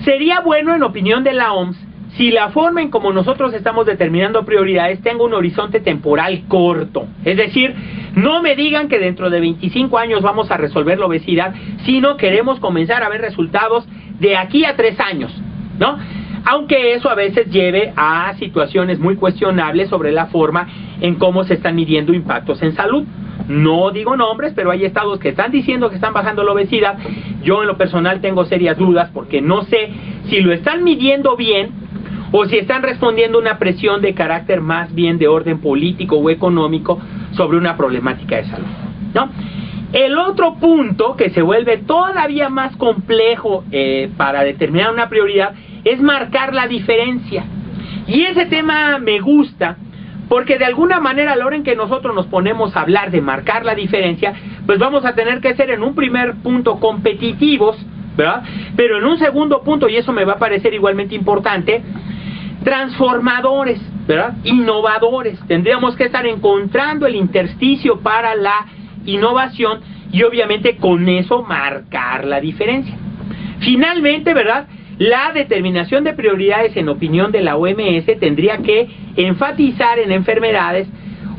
Sería bueno, en opinión de la OMS, si la forma en como nosotros estamos determinando prioridades tenga un horizonte temporal corto. Es decir, no me digan que dentro de 25 años vamos a resolver la obesidad, sino queremos comenzar a ver resultados de aquí a 3 años, ¿no? Aunque eso a veces lleve a situaciones muy cuestionables sobre la forma en cómo se están midiendo impactos en salud. No digo nombres, pero hay estados que están diciendo que están bajando la obesidad. Yo en lo personal tengo serias dudas porque no sé si lo están midiendo bien o si están respondiendo a una presión de carácter más bien de orden político o económico sobre una problemática de salud, ¿no? El otro punto que se vuelve todavía más complejo para determinar una prioridad es marcar la diferencia. Y ese tema me gusta porque de alguna manera a la hora en que nosotros nos ponemos a hablar de marcar la diferencia, pues vamos a tener que ser en un primer punto competitivos, ¿verdad? Pero en un segundo punto, y eso me va a parecer igualmente importante, transformadores, ¿verdad? Innovadores. Tendríamos que estar encontrando el intersticio para la innovación y obviamente con eso marcar la diferencia. Finalmente, ¿verdad?, la determinación de prioridades en opinión de la OMS tendría que enfatizar en enfermedades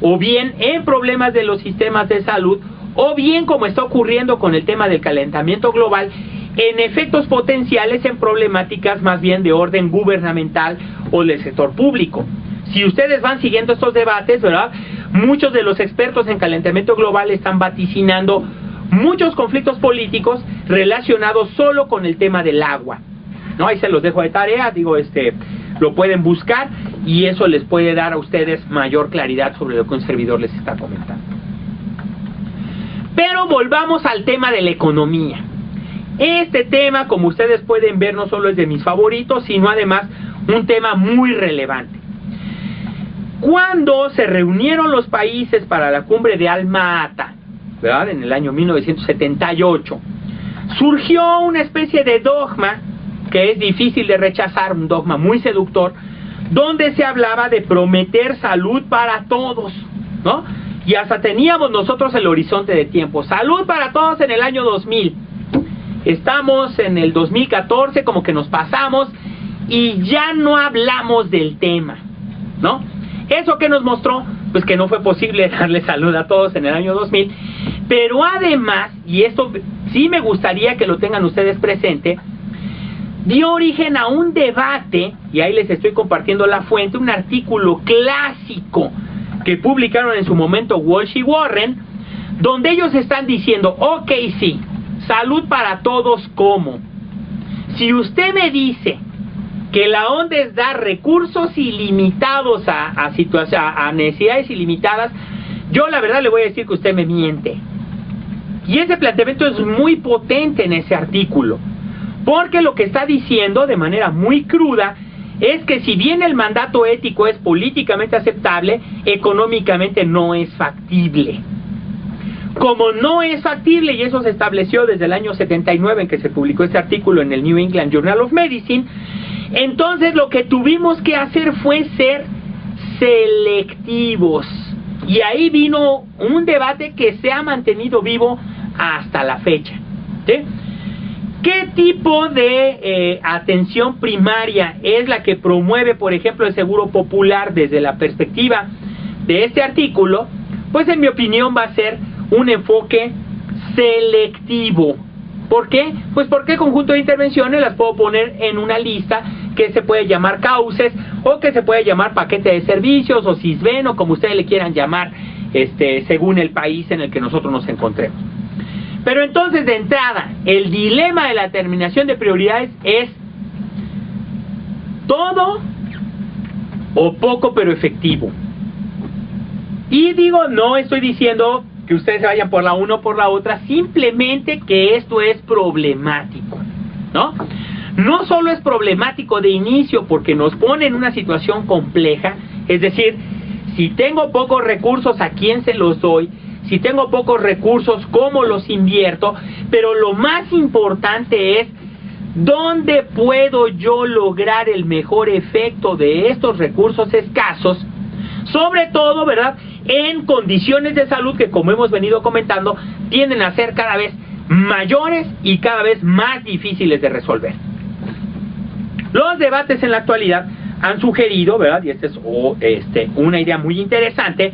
o bien en problemas de los sistemas de salud o bien, como está ocurriendo con el tema del calentamiento global, en efectos potenciales en problemáticas más bien de orden gubernamental o del sector público. Si ustedes van siguiendo estos debates, ¿verdad?, muchos de los expertos en calentamiento global están vaticinando muchos conflictos políticos relacionados solo con el tema del agua, ¿no? Ahí se los dejo de tarea, digo, lo pueden buscar y eso les puede dar a ustedes mayor claridad sobre lo que un servidor les está comentando. Pero volvamos al tema de la economía. Este tema, como ustedes pueden ver, no solo es de mis favoritos, sino además un tema muy relevante. Cuando se reunieron los países para la cumbre de Alma-Ata, ¿verdad?, en el año 1978, surgió una especie de dogma que es difícil de rechazar, un dogma muy seductor, donde se hablaba de prometer salud para todos, ¿no? Y hasta teníamos nosotros el horizonte de tiempo, salud para todos en el año 2000. Estamos en el 2014, como que nos pasamos y ya no hablamos del tema, ¿no? ¿Eso qué nos mostró? Pues que no fue posible darle salud a todos en el año 2000, pero además, y esto sí me gustaría que lo tengan ustedes presente, dio origen a un debate, y ahí les estoy compartiendo la fuente, un artículo clásico que publicaron en su momento Walsh y Warren, donde ellos están diciendo, ok, sí, salud para todos, ¿cómo? Si usted me dice que la onda es dar recursos ilimitados a necesidades ilimitadas, yo la verdad le voy a decir que usted me miente. Y ese planteamiento es muy potente en ese artículo, porque lo que está diciendo de manera muy cruda es que si bien el mandato ético es políticamente aceptable, económicamente no es factible. Como no es factible, y eso se estableció desde el año 79 en que se publicó este artículo en el New England Journal of Medicine, entonces lo que tuvimos que hacer fue ser selectivos. Y ahí vino un debate que se ha mantenido vivo hasta la fecha, ¿sí? ¿Qué tipo de atención primaria es la que promueve, por ejemplo, el Seguro Popular desde la perspectiva de este artículo? Pues en mi opinión va a ser un enfoque selectivo. ¿Por qué? Pues porque el conjunto de intervenciones las puedo poner en una lista que se puede llamar cauces, o que se puede llamar paquete de servicios, o CISBEN, o como ustedes le quieran llamar, según el país en el que nosotros nos encontremos. Pero entonces, de entrada, el dilema de la determinación de prioridades es todo o poco pero efectivo. Y digo, no estoy diciendo que ustedes se vayan por la una o por la otra, simplemente que esto es problemático, ¿no? No solo es problemático de inicio porque nos pone en una situación compleja, es decir, si tengo pocos recursos, ¿a quién se los doy? Si tengo pocos recursos, ¿cómo los invierto? Pero lo más importante es, ¿dónde puedo yo lograr el mejor efecto de estos recursos escasos? Sobre todo, ¿verdad?, en condiciones de salud que, como hemos venido comentando, tienden a ser cada vez mayores y cada vez más difíciles de resolver. Los debates en la actualidad han sugerido, ¿verdad?, y esta es una idea muy interesante,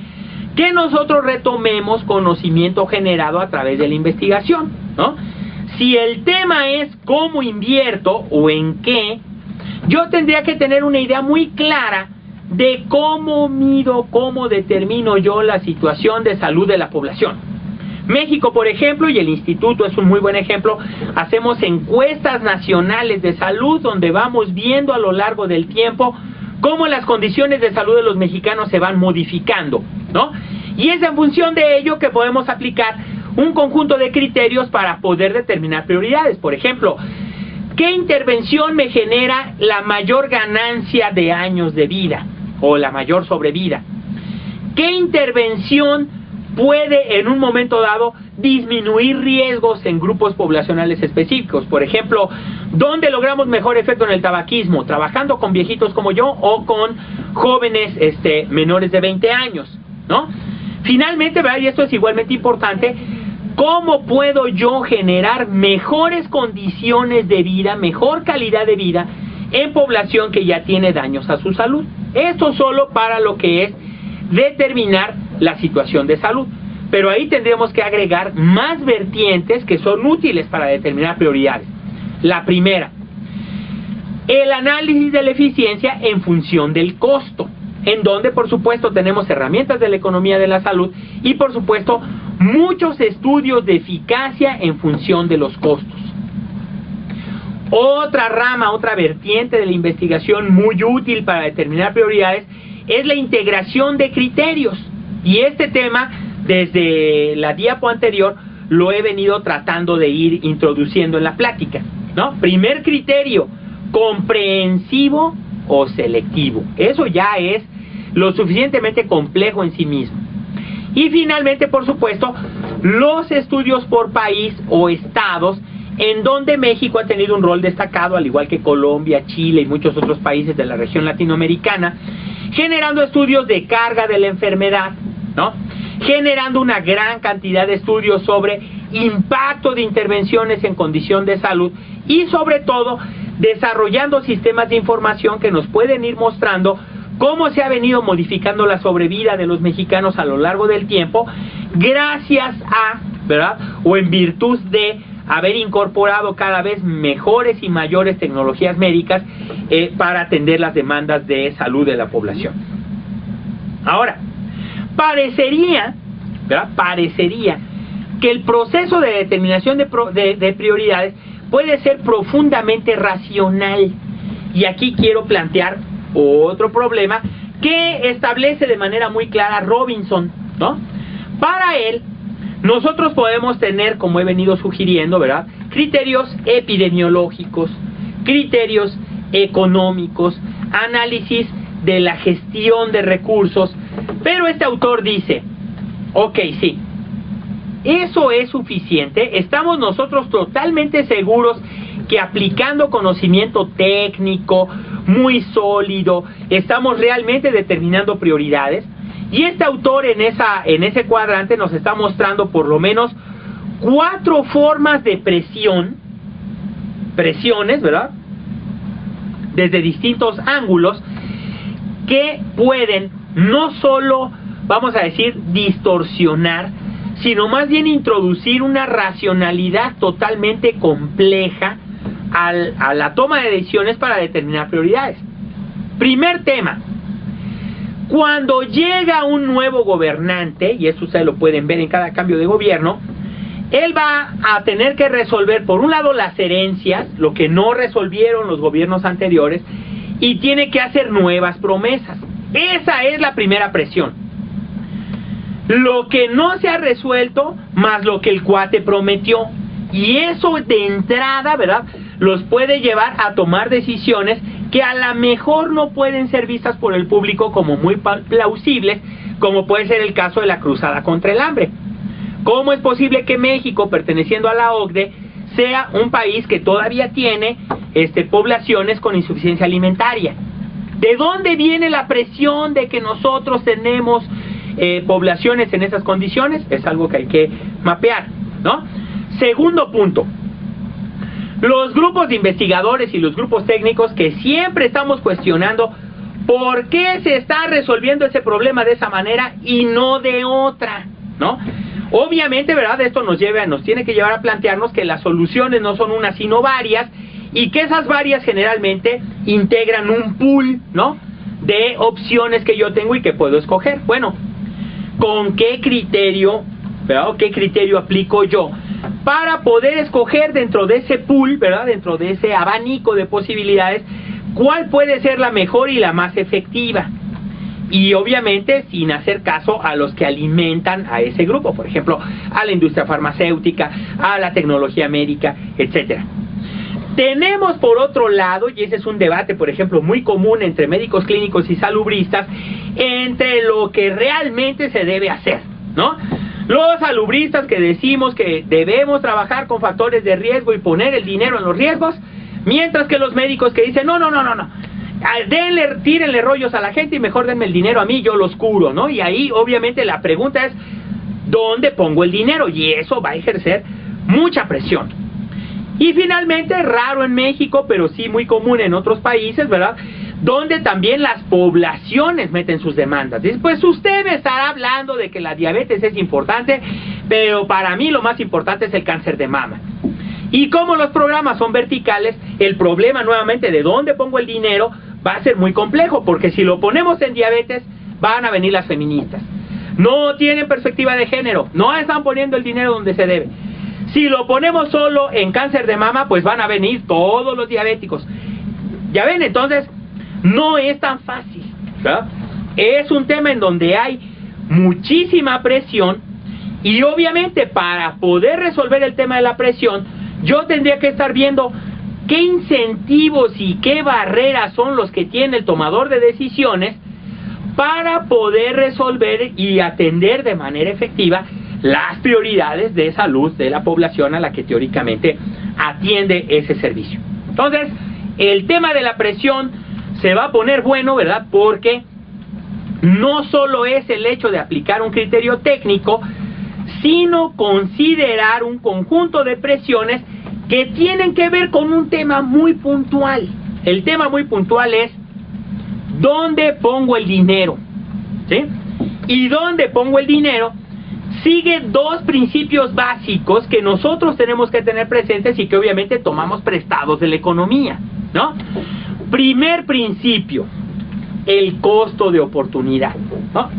que nosotros retomemos conocimiento generado a través de la investigación, ¿no? Si el tema es cómo invierto o en qué, yo tendría que tener una idea muy clara de cómo mido, cómo determino yo la situación de salud de la población. México, por ejemplo, y el instituto es un muy buen ejemplo, hacemos encuestas nacionales de salud donde vamos viendo a lo largo del tiempo cómo las condiciones de salud de los mexicanos se van modificando, ¿no? Y es en función de ello que podemos aplicar un conjunto de criterios para poder determinar prioridades. Por ejemplo, ¿qué intervención me genera la mayor ganancia de años de vida o la mayor sobrevida? ¿Qué intervención puede en un momento dado disminuir riesgos en grupos poblacionales específicos? Por ejemplo, ¿dónde logramos mejor efecto en el tabaquismo? ¿Trabajando con viejitos como yo o con jóvenes menores de 20 años? ¿No? Finalmente, ¿verdad?, y esto es igualmente importante, ¿cómo puedo yo generar mejores condiciones de vida, mejor calidad de vida en población que ya tiene daños a su salud? Esto solo para lo que es determinar la situación de salud. Pero ahí tendremos que agregar más vertientes que son útiles para determinar prioridades. La primera, el análisis de la eficiencia en función del costo, en donde por supuesto tenemos herramientas de la economía de la salud y por supuesto muchos estudios de eficacia en función de los costos. Otra rama, otra vertiente de la investigación muy útil para determinar prioridades es la integración de criterios. Y este tema, desde la diapo anterior, lo he venido tratando de ir introduciendo en la plática, ¿no? Primer criterio, comprensivo o selectivo. Eso ya es lo suficientemente complejo en sí mismo. Y finalmente, por supuesto, los estudios por país o estados, en donde México ha tenido un rol destacado, al igual que Colombia, Chile y muchos otros países de la región latinoamericana, generando estudios de carga de la enfermedad, ¿no? Generando una gran cantidad de estudios sobre impacto de intervenciones en condición de salud y sobre todo desarrollando sistemas de información que nos pueden ir mostrando cómo se ha venido modificando la sobrevida de los mexicanos a lo largo del tiempo gracias a, ¿verdad?, o en virtud de haber incorporado cada vez mejores y mayores tecnologías médicas para atender las demandas de salud de la población. Ahora, parecería, ¿verdad? Parecería que el proceso de determinación de prioridades puede ser profundamente racional. Y aquí quiero plantear otro problema que establece de manera muy clara Robinson, ¿no? Para él, nosotros podemos tener, como he venido sugiriendo, ¿verdad?, criterios epidemiológicos, criterios económicos, análisis de la gestión de recursos, pero este autor dice, ok, sí, eso es suficiente, estamos nosotros totalmente seguros que aplicando conocimiento técnico muy sólido, estamos realmente determinando prioridades, y este autor en ese cuadrante nos está mostrando por lo menos 4 formas de presiones, ¿verdad?, desde distintos ángulos, que pueden no solo, vamos a decir, distorsionar, sino más bien introducir una racionalidad totalmente compleja a la toma de decisiones para determinar prioridades. Primer tema: cuando llega un nuevo gobernante, y eso ustedes lo pueden ver en cada cambio de gobierno, él va a tener que resolver, por un lado, las herencias, lo que no resolvieron los gobiernos anteriores, y tiene que hacer nuevas promesas. Esa es la primera presión. Lo que no se ha resuelto, más lo que el cuate prometió. Y eso de entrada, ¿verdad?, los puede llevar a tomar decisiones que a lo mejor no pueden ser vistas por el público como muy plausibles, como puede ser el caso de la cruzada contra el hambre. ¿Cómo es posible que México, perteneciendo a la OCDE, sea un país que todavía tiene poblaciones con insuficiencia alimentaria? ¿De dónde viene la presión de que nosotros tenemos poblaciones en esas condiciones? Es algo que hay que mapear, ¿no? Segundo punto: los grupos de investigadores y los grupos técnicos que siempre estamos cuestionando por qué se está resolviendo ese problema de esa manera y no de otra, ¿no? Obviamente, ¿verdad?, esto nos tiene que llevar a plantearnos que las soluciones no son una sino varias, y que esas varias generalmente integran un pool, ¿no?, de opciones que yo tengo y que puedo escoger. Bueno, ¿con qué criterio, ¿verdad?, o qué criterio aplico yo para poder escoger dentro de ese pool, ¿verdad?, dentro de ese abanico de posibilidades, cuál puede ser la mejor y la más efectiva? Y obviamente sin hacer caso a los que alimentan a ese grupo, por ejemplo, a la industria farmacéutica, a la tecnología médica, etcétera. Tenemos por otro lado, y ese es un debate, por ejemplo, muy común entre médicos clínicos y salubristas, entre lo que realmente se debe hacer, ¿no? Los salubristas que decimos que debemos trabajar con factores de riesgo y poner el dinero en los riesgos, mientras que los médicos que dicen, no, tírenle rollos a la gente y mejor denme el dinero a mí, yo los curo, ¿no? Y ahí obviamente la pregunta es, ¿dónde pongo el dinero? Y eso va a ejercer mucha presión. Y finalmente, raro en México, pero sí muy común en otros países, ¿verdad?, donde también las poblaciones meten sus demandas. Después usted me estará hablando de que la diabetes es importante, pero para mí lo más importante es el cáncer de mama. Y como los programas son verticales, el problema nuevamente de dónde pongo el dinero va a ser muy complejo, porque si lo ponemos en diabetes, van a venir las feministas. No tienen perspectiva de género, no están poniendo el dinero donde se debe. Si lo ponemos solo en cáncer de mama, pues van a venir todos los diabéticos. Ya ven, entonces, no es tan fácil, ¿verdad? Es un tema en donde hay muchísima presión, y obviamente para poder resolver el tema de la presión, yo tendría que estar viendo qué incentivos y qué barreras son los que tiene el tomador de decisiones para poder resolver y atender de manera efectiva las prioridades de salud de la población a la que teóricamente atiende ese servicio. Entonces, el tema de la presión se va a poner bueno, ¿verdad?, porque no solo es el hecho de aplicar un criterio técnico, sino considerar un conjunto de presiones que tienen que ver con un tema muy puntual. El tema muy puntual es ¿dónde pongo el dinero? ¿Sí? Y ¿dónde pongo el dinero? Sigue 2 principios básicos que nosotros tenemos que tener presentes y que obviamente tomamos prestados de la economía, ¿no? Primer principio, el costo de oportunidad, ¿no?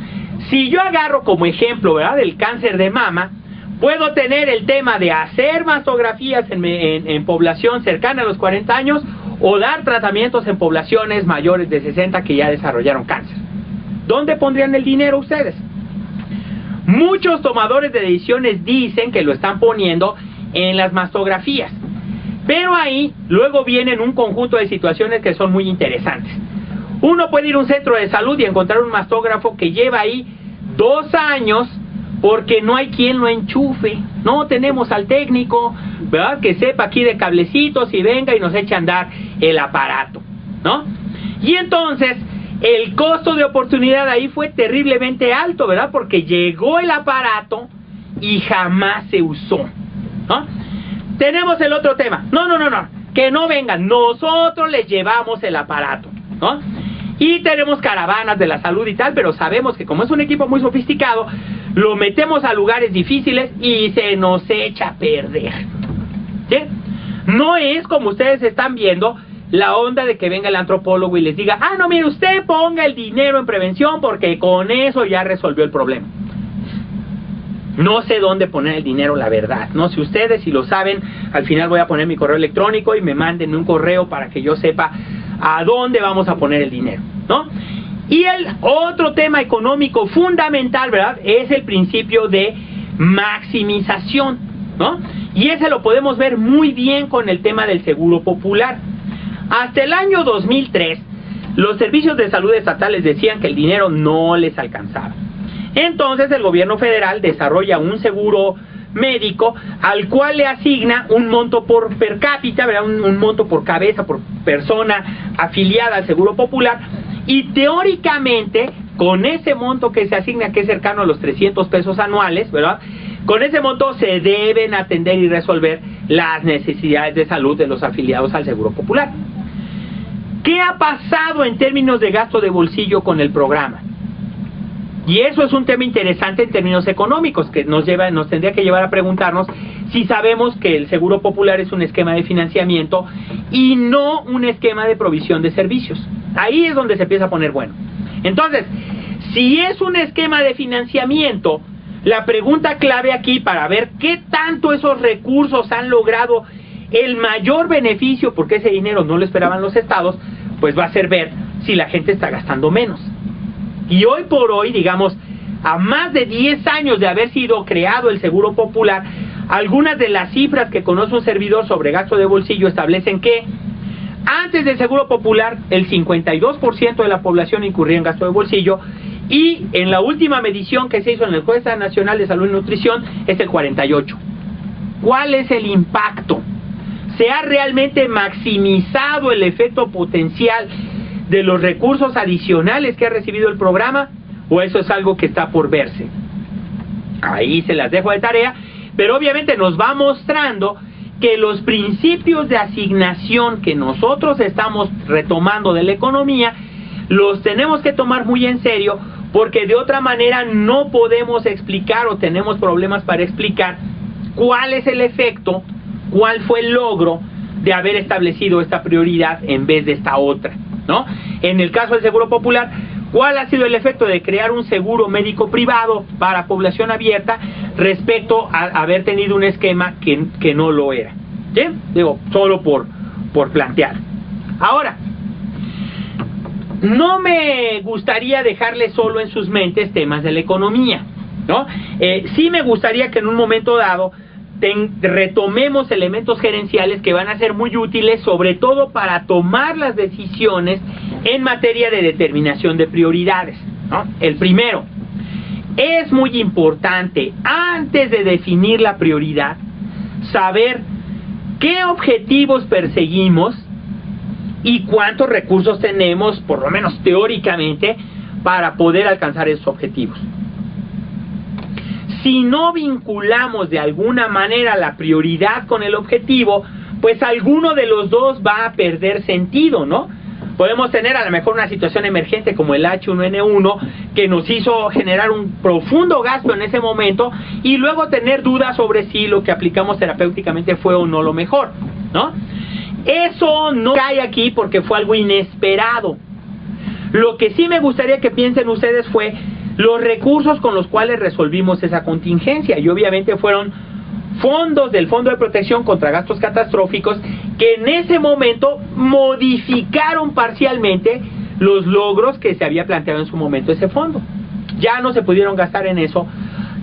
Si yo agarro como ejemplo, ¿verdad?, del cáncer de mama, puedo tener el tema de hacer mastografías en población cercana a los 40 años o dar tratamientos en poblaciones mayores de 60 que ya desarrollaron cáncer. ¿Dónde pondrían el dinero ustedes? Muchos tomadores de decisiones dicen que lo están poniendo en las mastografías, pero ahí luego vienen un conjunto de situaciones que son muy interesantes. Uno puede ir a un centro de salud y encontrar un mastógrafo que lleva ahí 2 años porque no hay quien lo enchufe. No tenemos al técnico, ¿verdad?, que sepa aquí de cablecitos y venga y nos eche a andar el aparato, ¿no? Y entonces el costo de oportunidad ahí fue terriblemente alto, ¿verdad?, porque llegó el aparato y jamás se usó, ¿no? Tenemos el otro tema. No, que no vengan, nosotros les llevamos el aparato, ¿no? Y tenemos caravanas de la salud y tal, pero sabemos que como es un equipo muy sofisticado, lo metemos a lugares difíciles y se nos echa a perder, ¿sí? No es como ustedes están viendo la onda de que venga el antropólogo y les diga, no, mire, usted ponga el dinero en prevención porque con eso ya resolvió el problema. No sé dónde poner el dinero, la verdad. No sé ustedes, si lo saben, al final voy a poner mi correo electrónico y me manden un correo para que yo sepa a dónde vamos a poner el dinero, ¿no? Y el otro tema económico fundamental, ¿verdad?, es el principio de maximización, ¿no? Y ese lo podemos ver muy bien con el tema del seguro popular. Hasta el año 2003, los servicios de salud estatales decían que el dinero no les alcanzaba. Entonces el gobierno federal desarrolla un seguro médico al cual le asigna un monto por per cápita, ¿verdad?, un monto por cabeza, por persona afiliada al seguro popular, y teóricamente con ese monto que se asigna, que es cercano a los 300 pesos anuales, ¿verdad?, con ese monto se deben atender y resolver las necesidades de salud de los afiliados al seguro popular. ¿Qué ha pasado en términos de gasto de bolsillo con el programa? Y eso es un tema interesante en términos económicos, que nos tendría que llevar a preguntarnos si sabemos que el seguro popular es un esquema de financiamiento y no un esquema de provisión de servicios. Ahí es donde se empieza a poner bueno. Entonces, si es un esquema de financiamiento, la pregunta clave aquí para ver qué tanto esos recursos han logrado el mayor beneficio, porque ese dinero no lo esperaban los estados, pues va a ser ver si la gente está gastando menos. Y hoy por hoy, digamos, a más de 10 años de haber sido creado el Seguro Popular, algunas de las cifras que conoce un servidor sobre gasto de bolsillo establecen que antes del Seguro Popular el 52% de la población incurría en gasto de bolsillo, y en la última medición que se hizo en la Encuesta Nacional de Salud y Nutrición es el 48%. ¿Cuál es el impacto? ¿Se ha realmente maximizado el efecto potencial de los recursos adicionales que ha recibido el programa, o eso es algo que está por verse? Ahí se las dejo de tarea, pero obviamente nos va mostrando que los principios de asignación que nosotros estamos retomando de la economía los tenemos que tomar muy en serio, porque de otra manera no podemos explicar, o tenemos problemas para explicar cuál es el efecto, cuál fue el logro de haber establecido esta prioridad en vez de esta otra, ¿no? En el caso del Seguro Popular, ¿cuál ha sido el efecto de crear un seguro médico privado para población abierta respecto a haber tenido un esquema que no lo era? ¿Sí? Digo, solo por plantear. Ahora, no me gustaría dejarle solo en sus mentes temas de la economía, ¿no? Sí me gustaría que en un momento dado retomemos elementos gerenciales que van a ser muy útiles, sobre todo para tomar las decisiones en materia de determinación de prioridades, ¿no? El primero, es muy importante, antes de definir la prioridad, saber qué objetivos perseguimos y cuántos recursos tenemos, por lo menos teóricamente, para poder alcanzar esos objetivos. Si no vinculamos de alguna manera la prioridad con el objetivo, pues alguno de los dos va a perder sentido, ¿no? Podemos tener a lo mejor una situación emergente como el H1N1 que nos hizo generar un profundo gasto en ese momento, y luego tener dudas sobre si lo que aplicamos terapéuticamente fue o no lo mejor, ¿no? Eso no cae aquí porque fue algo inesperado. Lo que sí me gustaría que piensen ustedes fue los recursos con los cuales resolvimos esa contingencia, y obviamente fueron fondos del Fondo de Protección contra Gastos Catastróficos que en ese momento modificaron parcialmente los logros que se había planteado en su momento ese fondo. Ya no se pudieron gastar en eso,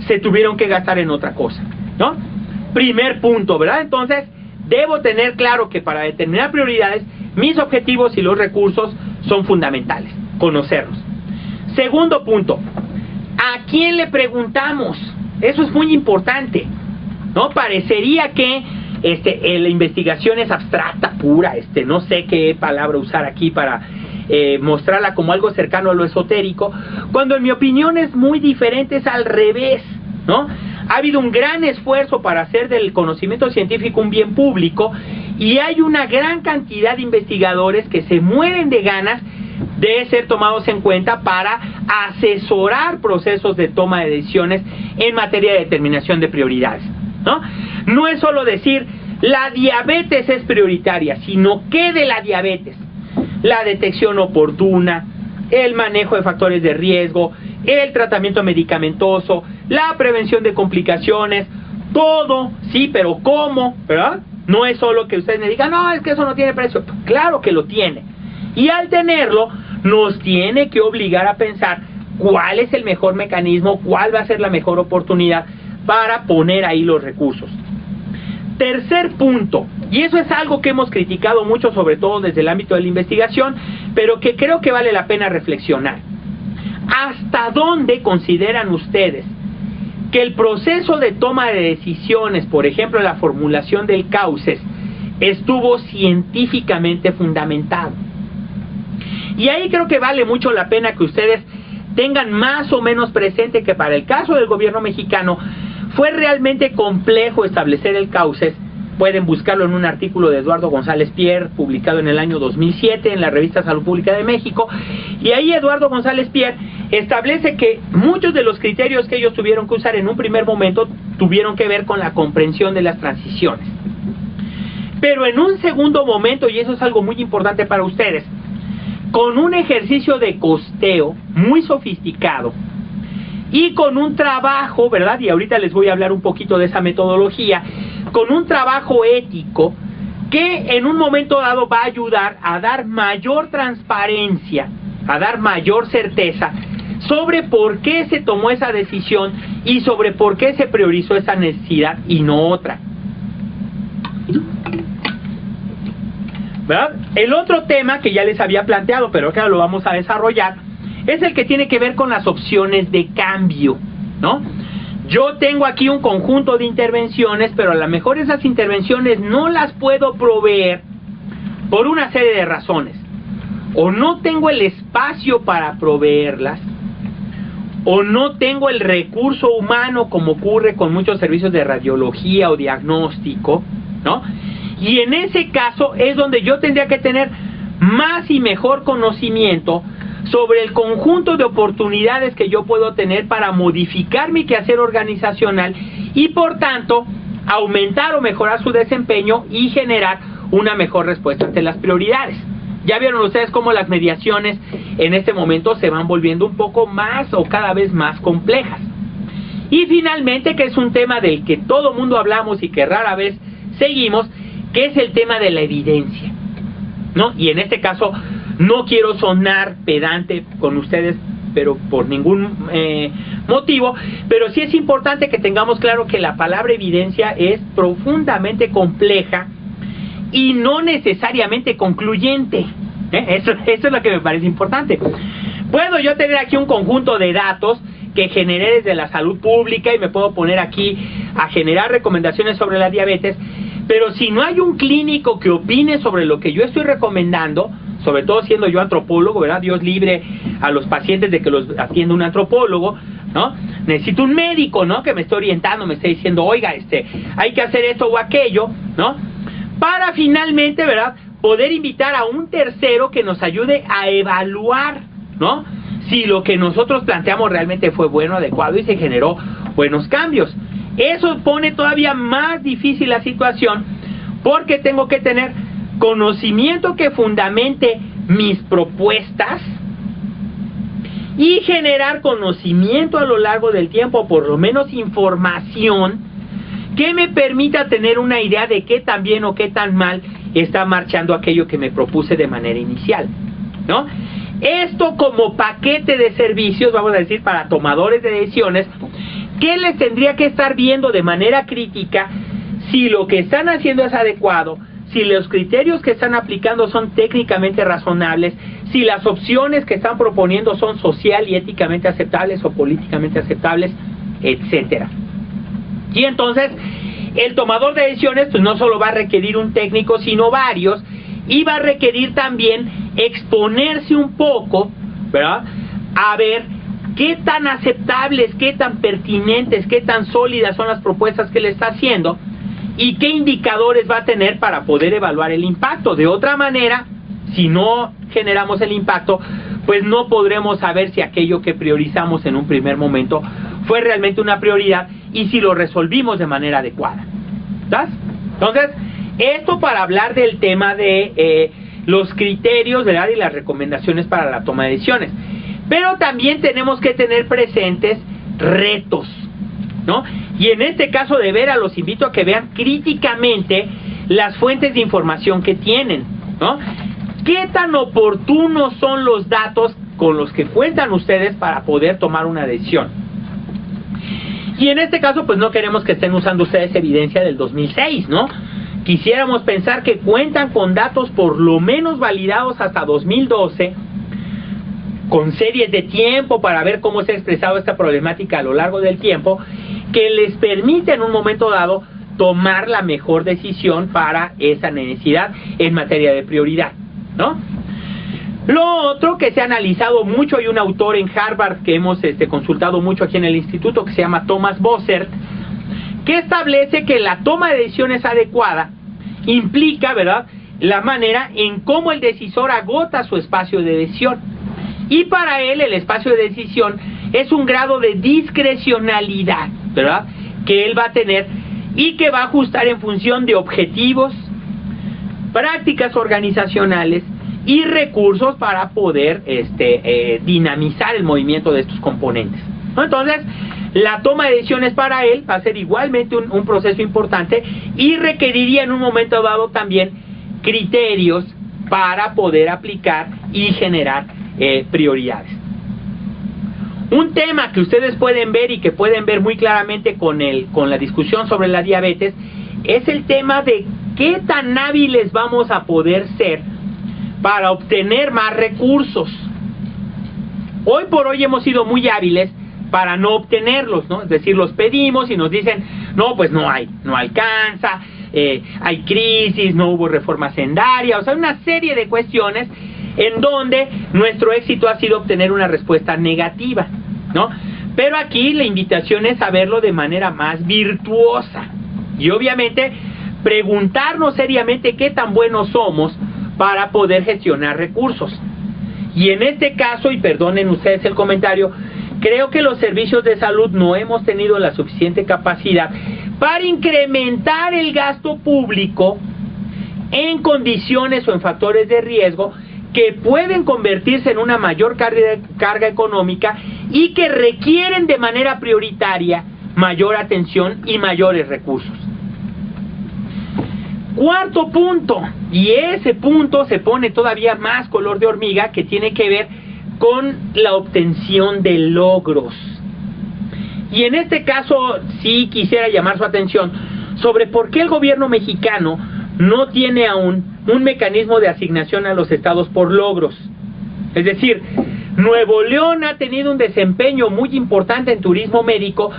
se tuvieron que gastar en otra cosa, ¿no? Primer punto, ¿verdad? Entonces, debo tener claro que para determinar prioridades, mis objetivos y los recursos son fundamentales, conocerlos. Segundo punto, ¿a quién le preguntamos? Eso es muy importante, ¿no? Parecería que la investigación es abstracta, pura, no sé qué palabra usar aquí para mostrarla como algo cercano a lo esotérico, cuando en mi opinión es muy diferente, es al revés, ¿no? Ha habido un gran esfuerzo para hacer del conocimiento científico un bien público, y hay una gran cantidad de investigadores que se mueren de ganas de ser tomados en cuenta para asesorar procesos de toma de decisiones en materia de determinación de prioridades, ¿no? No es solo decir la diabetes es prioritaria, sino qué de la diabetes, la detección oportuna, el manejo de factores de riesgo, el tratamiento medicamentoso, la prevención de complicaciones, todo, sí, pero ¿cómo? ¿Verdad? No es solo que ustedes me digan, no, es que eso no tiene precio. Claro que lo tiene. Y al tenerlo, nos tiene que obligar a pensar cuál es el mejor mecanismo, cuál va a ser la mejor oportunidad para poner ahí los recursos. Tercer punto, y eso es algo que hemos criticado mucho, sobre todo desde el ámbito de la investigación, pero que creo que vale la pena reflexionar. ¿Hasta dónde consideran ustedes que el proceso de toma de decisiones, por ejemplo, la formulación del CAUCES, estuvo científicamente fundamentado? Y ahí creo que vale mucho la pena que ustedes tengan más o menos presente que para el caso del gobierno mexicano fue realmente complejo establecer el CAUCES. Pueden buscarlo en un artículo de Eduardo González Pierre, publicado en el año 2007 en la revista Salud Pública de México, y ahí Eduardo González Pierre establece que muchos de los criterios que ellos tuvieron que usar en un primer momento tuvieron que ver con la comprensión de las transiciones. Pero en un segundo momento, y eso es algo muy importante para ustedes, con un ejercicio de costeo muy sofisticado y con un trabajo, ¿verdad? Y ahorita les voy a hablar un poquito de esa metodología, con un trabajo ético que en un momento dado va a ayudar a dar mayor transparencia, a dar mayor certeza sobre por qué se tomó esa decisión y sobre por qué se priorizó esa necesidad y no otra, ¿verdad? El otro tema que ya les había planteado, pero que ahora lo vamos a desarrollar, es el que tiene que ver con las opciones de cambio, ¿no? Yo tengo aquí un conjunto de intervenciones, pero a lo mejor esas intervenciones no las puedo proveer por una serie de razones. O no tengo el espacio para proveerlas, o no tengo el recurso humano, como ocurre con muchos servicios de radiología o diagnóstico, ¿no? Y en ese caso es donde yo tendría que tener más y mejor conocimiento sobre el conjunto de oportunidades que yo puedo tener para modificar mi quehacer organizacional y por tanto aumentar o mejorar su desempeño y generar una mejor respuesta ante las prioridades. Ya vieron ustedes cómo las mediaciones en este momento se van volviendo un poco más o cada vez más complejas. Y finalmente, que es un tema del que todo mundo hablamos y que rara vez seguimos, que es el tema de la evidencia, ¿no? Y en este caso no quiero sonar pedante con ustedes, pero por ningún motivo, pero sí es importante que tengamos claro que la palabra evidencia es profundamente compleja y no necesariamente concluyente. Eso es lo que me parece importante. Puedo yo tener aquí un conjunto de datos que generé desde la salud pública y me puedo poner aquí a generar recomendaciones sobre la diabetes, pero si no hay un clínico que opine sobre lo que yo estoy recomendando, sobre todo siendo yo antropólogo, ¿verdad? Dios libre a los pacientes de que los atienda un antropólogo, ¿no? Necesito un médico, ¿no? Que me esté orientando, me esté diciendo, oiga, hay que hacer esto o aquello, ¿no? Para finalmente, ¿verdad?, poder invitar a un tercero que nos ayude a evaluar, ¿no?, si lo que nosotros planteamos realmente fue bueno, adecuado y se generó buenos cambios. Eso pone todavía más difícil la situación porque tengo que tener conocimiento que fundamente mis propuestas y generar conocimiento a lo largo del tiempo, por lo menos información, que me permita tener una idea de qué tan bien o qué tan mal está marchando aquello que me propuse de manera inicial, ¿no? Esto como paquete de servicios, vamos a decir, para tomadores de decisiones, que les tendría que estar viendo de manera crítica si lo que están haciendo es adecuado, si los criterios que están aplicando son técnicamente razonables, si las opciones que están proponiendo son social y éticamente aceptables o políticamente aceptables, etcétera. Y entonces, el tomador de decisiones pues no solo va a requerir un técnico, sino varios, y va a requerir también exponerse un poco, ¿verdad?, a ver qué tan aceptables, qué tan pertinentes, qué tan sólidas son las propuestas que le está haciendo, y qué indicadores va a tener para poder evaluar el impacto. De otra manera, si no generamos el impacto, pues no podremos saber si aquello que priorizamos en un primer momento fue realmente una prioridad y si lo resolvimos de manera adecuada. ¿Sabes? Entonces, esto para hablar del tema de los criterios, ¿verdad?, y las recomendaciones para la toma de decisiones. Pero también tenemos que tener presentes retos, ¿no? Y en este caso de veras los invito a que vean críticamente las fuentes de información que tienen, ¿no? ¿Qué tan oportunos son los datos con los que cuentan ustedes para poder tomar una decisión? Y en este caso, pues no queremos que estén usando ustedes evidencia del 2006, ¿no? Quisiéramos pensar que cuentan con datos por lo menos validados hasta 2012, con series de tiempo para ver cómo se ha expresado esta problemática a lo largo del tiempo, que les permite en un momento dado tomar la mejor decisión para esa necesidad en materia de prioridad, ¿no? Lo otro que se ha analizado mucho, hay un autor en Harvard que hemos consultado mucho aquí en el instituto, que se llama Thomas Bossert, que establece que la toma de decisiones adecuada implica, ¿verdad?, la manera en cómo el decisor agota su espacio de decisión. Y para él el espacio de decisión es un grado de discrecionalidad, ¿verdad?, que él va a tener y que va a ajustar en función de objetivos, prácticas organizacionales y recursos para poder dinamizar el movimiento de estos componentes, ¿no? Entonces, la toma de decisiones para él va a ser igualmente un proceso importante y requeriría en un momento dado también criterios para poder aplicar y generar prioridades. Un tema que ustedes pueden ver y que pueden ver muy claramente con la discusión sobre la diabetes es el tema de qué tan hábiles vamos a poder ser para obtener más recursos. Hoy por hoy hemos sido muy hábiles para no obtenerlos, ¿no? Es decir, los pedimos y nos dicen, no, pues no alcanza, hay crisis, no hubo reforma sendaria, o sea, una serie de cuestiones en donde nuestro éxito ha sido obtener una respuesta negativa, ¿no? Pero aquí la invitación es a verlo de manera más virtuosa y obviamente preguntarnos seriamente qué tan buenos somos para poder gestionar recursos. Y en este caso, y perdonen ustedes el comentario, creo que los servicios de salud no hemos tenido la suficiente capacidad para incrementar el gasto público en condiciones o en factores de riesgo que pueden convertirse en una mayor carga económica y que requieren de manera prioritaria mayor atención y mayores recursos. Cuarto punto, y ese punto se pone todavía más color de hormiga, que tiene que ver con la obtención de logros. Y en este caso sí quisiera llamar su atención sobre por qué el gobierno mexicano no tiene aún un mecanismo de asignación a los estados por logros. Es decir, Nuevo León ha tenido un desempeño muy importante en turismo médico,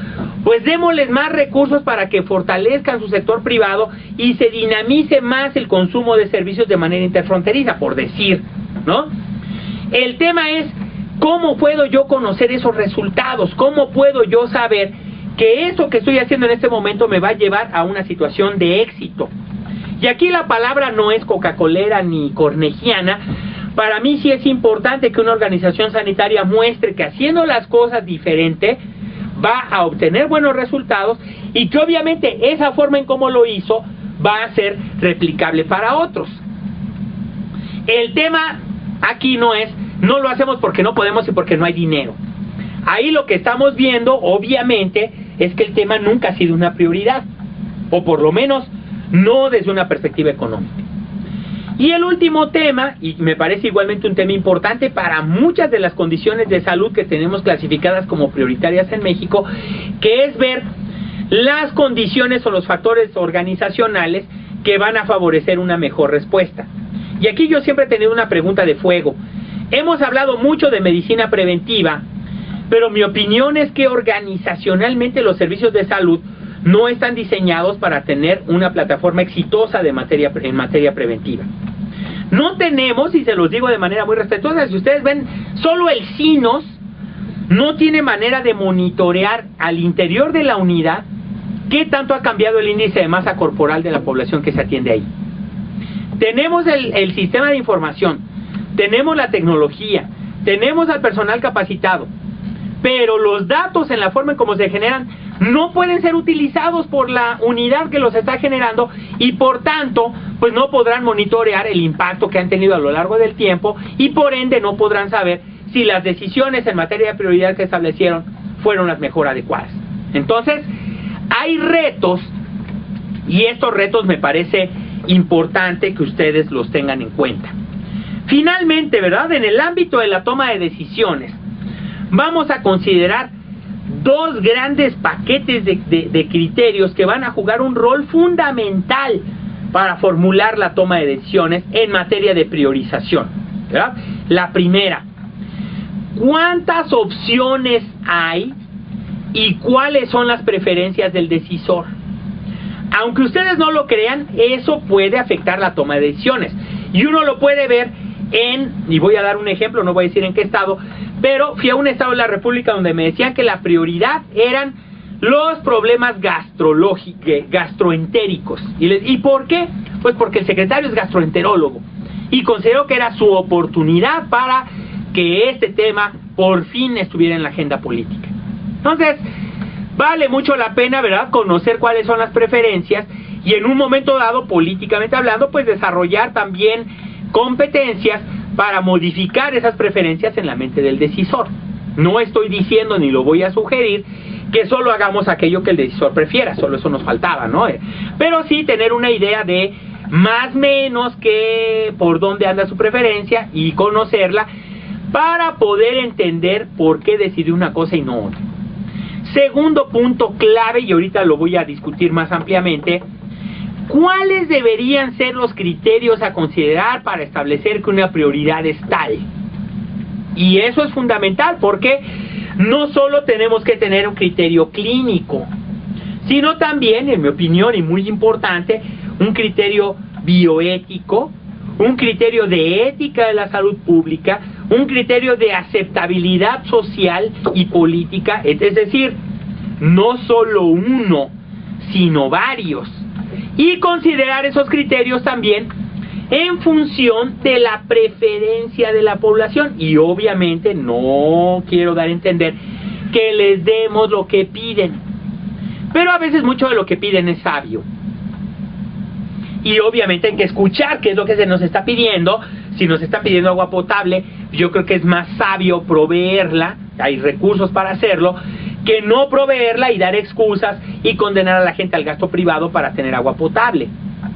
pues démosles más recursos para que fortalezcan su sector privado y se dinamice más el consumo de servicios de manera interfronteriza, por decir, ¿no? El tema es, ¿cómo puedo yo conocer esos resultados? ¿Cómo puedo yo saber que eso que estoy haciendo en este momento me va a llevar a una situación de éxito? Y aquí la palabra no es coca-colera ni cornejiana. Para mí sí es importante que una organización sanitaria muestre que haciendo las cosas diferente va a obtener buenos resultados y que obviamente esa forma en cómo lo hizo va a ser replicable para otros. El tema aquí no es no lo hacemos porque no podemos y porque no hay dinero. Ahí lo que estamos viendo, obviamente, es que el tema nunca ha sido una prioridad, o por lo menos no desde una perspectiva económica. Y el último tema, y me parece igualmente un tema importante para muchas de las condiciones de salud que tenemos clasificadas como prioritarias en México, que es ver las condiciones o los factores organizacionales que van a favorecer una mejor respuesta. Y aquí yo siempre he tenido una pregunta de fuego. Hemos hablado mucho de medicina preventiva, pero mi opinión es que organizacionalmente los servicios de salud no están diseñados para tener una plataforma exitosa en materia preventiva. No tenemos, y se los digo de manera muy respetuosa, si ustedes ven, solo el SINOS no tiene manera de monitorear al interior de la unidad qué tanto ha cambiado el índice de masa corporal de la población que se atiende ahí. Tenemos el sistema de información, tenemos la tecnología, tenemos al personal capacitado, pero los datos en la forma en cómo se generan no pueden ser utilizados por la unidad que los está generando y por tanto pues no podrán monitorear el impacto que han tenido a lo largo del tiempo y por ende no podrán saber si las decisiones en materia de prioridad que establecieron fueron las mejor adecuadas. Entonces hay retos y estos retos me parece importante que ustedes los tengan en cuenta. Finalmente, ¿verdad? En el ámbito de la toma de decisiones vamos a considerar dos grandes paquetes de criterios que van a jugar un rol fundamental para formular la toma de decisiones en materia de priorización, ¿verdad? La primera, ¿cuántas opciones hay y cuáles son las preferencias del decisor? Aunque ustedes no lo crean, eso puede afectar la toma de decisiones. Y uno lo puede ver y voy a dar un ejemplo, no voy a decir en qué estado, pero fui a un estado de la República donde me decían que la prioridad eran los problemas gastroentéricos. ¿Y por qué? Pues porque el secretario es gastroenterólogo y consideró que era su oportunidad para que este tema por fin estuviera en la agenda política. Entonces, vale mucho la pena, ¿verdad?, conocer cuáles son las preferencias y en un momento dado, políticamente hablando, pues desarrollar también competencias para modificar esas preferencias en la mente del decisor. No estoy diciendo ni lo voy a sugerir que solo hagamos aquello que el decisor prefiera, solo eso nos faltaba, ¿no? Pero sí tener una idea de más o menos que por dónde anda su preferencia y conocerla para poder entender por qué decidió una cosa y no otra. Segundo punto clave, y ahorita lo voy a discutir más ampliamente, ¿cuáles deberían ser los criterios a considerar para establecer que una prioridad es tal? Y eso es fundamental porque no solo tenemos que tener un criterio clínico, sino también, en mi opinión, y muy importante, un criterio bioético, un criterio de ética de la salud pública, un criterio de aceptabilidad social y política, es decir, no solo uno, sino varios. Y considerar esos criterios también en función de la preferencia de la población. Y obviamente no quiero dar a entender que les demos lo que piden, pero a veces mucho de lo que piden es sabio. Y obviamente hay que escuchar qué es lo que se nos está pidiendo. Si nos está pidiendo agua potable, yo creo que es más sabio proveerla, hay recursos para hacerlo, que no proveerla y dar excusas y condenar a la gente al gasto privado para tener agua potable.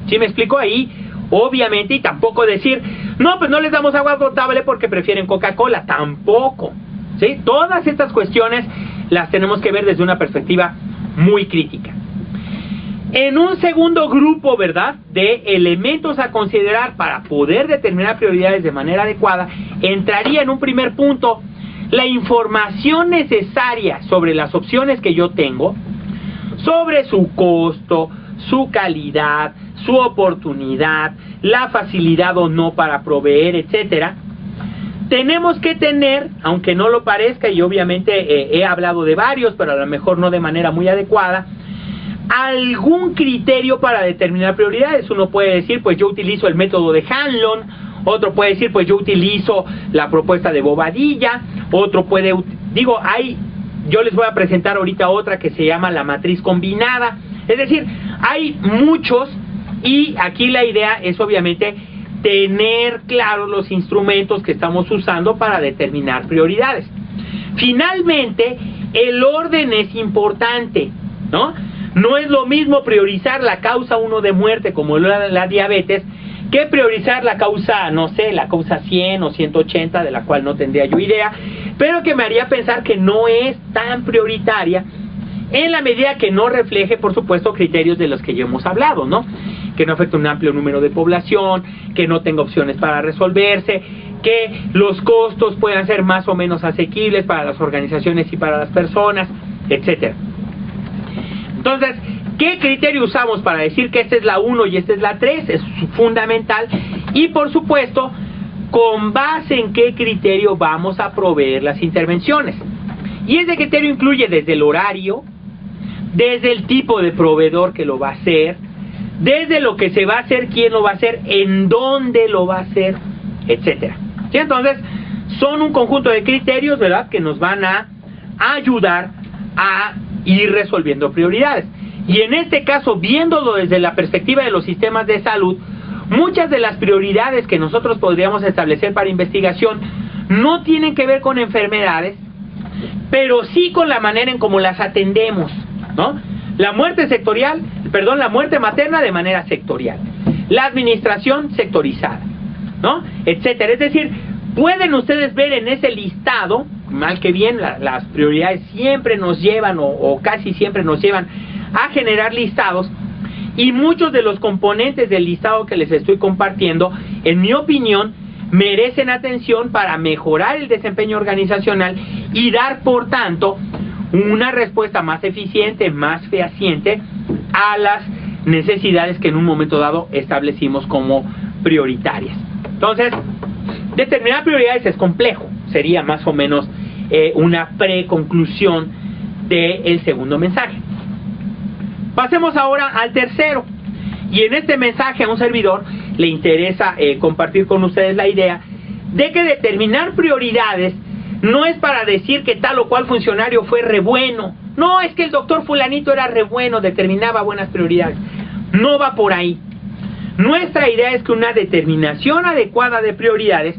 ¿Sí me explico? Ahí, obviamente, y tampoco decir, no, pues no les damos agua potable porque prefieren Coca-Cola, tampoco. ¿Sí? Todas estas cuestiones las tenemos que ver desde una perspectiva muy crítica. En un segundo grupo, ¿verdad?, de elementos a considerar para poder determinar prioridades de manera adecuada, entraría en un primer punto la información necesaria sobre las opciones que yo tengo, sobre su costo, su calidad, su oportunidad, la facilidad o no para proveer, etcétera. Tenemos que tener, aunque no lo parezca, y obviamente he hablado de varios, pero a lo mejor no de manera muy adecuada, algún criterio para determinar prioridades. Uno puede decir, pues yo utilizo el método de Hanlon, otro puede decir, pues yo utilizo la propuesta de Bobadilla, otro puede, yo les voy a presentar ahorita otra que se llama la matriz combinada. Es decir, hay muchos y aquí la idea es obviamente tener claros los instrumentos que estamos usando para determinar prioridades. Finalmente, el orden es importante, ¿no? No es lo mismo priorizar la causa 1 de muerte, como la diabetes, que priorizar la causa, no sé, la causa 100 o 180, de la cual no tendría yo idea, pero que me haría pensar que no es tan prioritaria en la medida que no refleje, por supuesto, criterios de los que ya hemos hablado, ¿no? Que no afecte un amplio número de población, que no tenga opciones para resolverse, que los costos puedan ser más o menos asequibles para las organizaciones y para las personas, etcétera. Entonces, ¿qué criterio usamos para decir que esta es la 1 y esta es la 3? Es fundamental. Y por supuesto, con base en qué criterio vamos a proveer las intervenciones. Y ese criterio incluye desde el horario, desde el tipo de proveedor que lo va a hacer, desde lo que se va a hacer, quién lo va a hacer, en dónde lo va a hacer, etcétera. ¿Sí? Entonces, son un conjunto de criterios, ¿verdad?, que nos van a ayudar a ir resolviendo prioridades. Y en este caso, viéndolo desde la perspectiva de los sistemas de salud, muchas de las prioridades que nosotros podríamos establecer para investigación no tienen que ver con enfermedades, pero sí con la manera en cómo las atendemos, ¿no? La muerte materna de manera sectorial, la administración sectorizada, ¿no?, etcétera. Es decir, pueden ustedes ver en ese listado, mal que bien, las prioridades siempre nos llevan, o casi siempre nos llevan a generar listados, y muchos de los componentes del listado que les estoy compartiendo, en mi opinión, merecen atención para mejorar el desempeño organizacional y dar, por tanto, una respuesta más eficiente, más fehaciente a las necesidades que en un momento dado establecimos como prioritarias. Entonces, determinar prioridades es complejo, sería más o menos una preconclusión del segundo mensaje. Pasemos ahora al tercero, y en este mensaje a un servidor le interesa compartir con ustedes la idea de que determinar prioridades no es para decir que tal o cual funcionario fue re bueno, no, es que el doctor fulanito era re bueno, determinaba buenas prioridades. No va por ahí. Nuestra idea es que una determinación adecuada de prioridades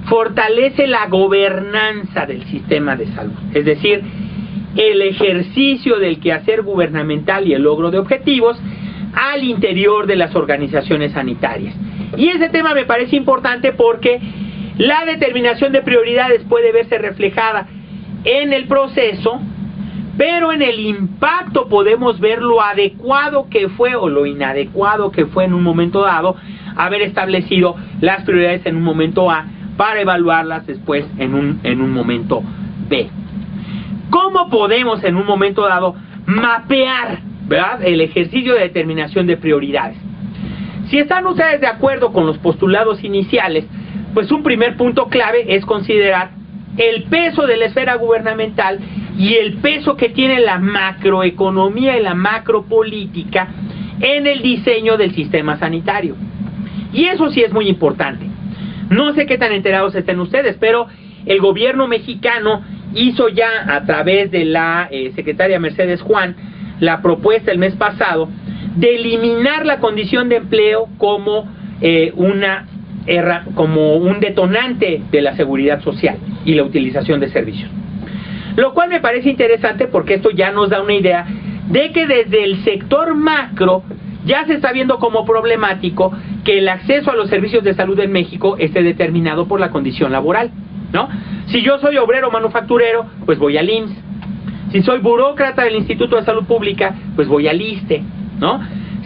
fortalece la gobernanza del sistema de salud, es decir, el ejercicio del quehacer gubernamental y el logro de objetivos al interior de las organizaciones sanitarias. Y ese tema me parece importante porque la determinación de prioridades puede verse reflejada en el proceso, pero en el impacto podemos ver lo adecuado que fue o lo inadecuado que fue en un momento dado haber establecido las prioridades en un momento A para evaluarlas después en un momento B. ¿Cómo podemos en un momento dado mapear, ¿verdad?, el ejercicio de determinación de prioridades? Si están ustedes de acuerdo con los postulados iniciales, pues un primer punto clave es considerar el peso de la esfera gubernamental y el peso que tiene la macroeconomía y la macropolítica en el diseño del sistema sanitario. Y eso sí es muy importante. No sé qué tan enterados estén ustedes, pero el gobierno mexicano hizo ya a través de la secretaria Mercedes Juan la propuesta el mes pasado de eliminar la condición de empleo como un detonante de la seguridad social y la utilización de servicios. Lo cual me parece interesante porque esto ya nos da una idea de que desde el sector macro ya se está viendo como problemático que el acceso a los servicios de salud en México esté determinado por la condición laboral, ¿no? Si yo soy obrero manufacturero, pues voy al IMSS. Si soy burócrata del Instituto de Salud Pública, pues voy al ISSSTE, ¿no?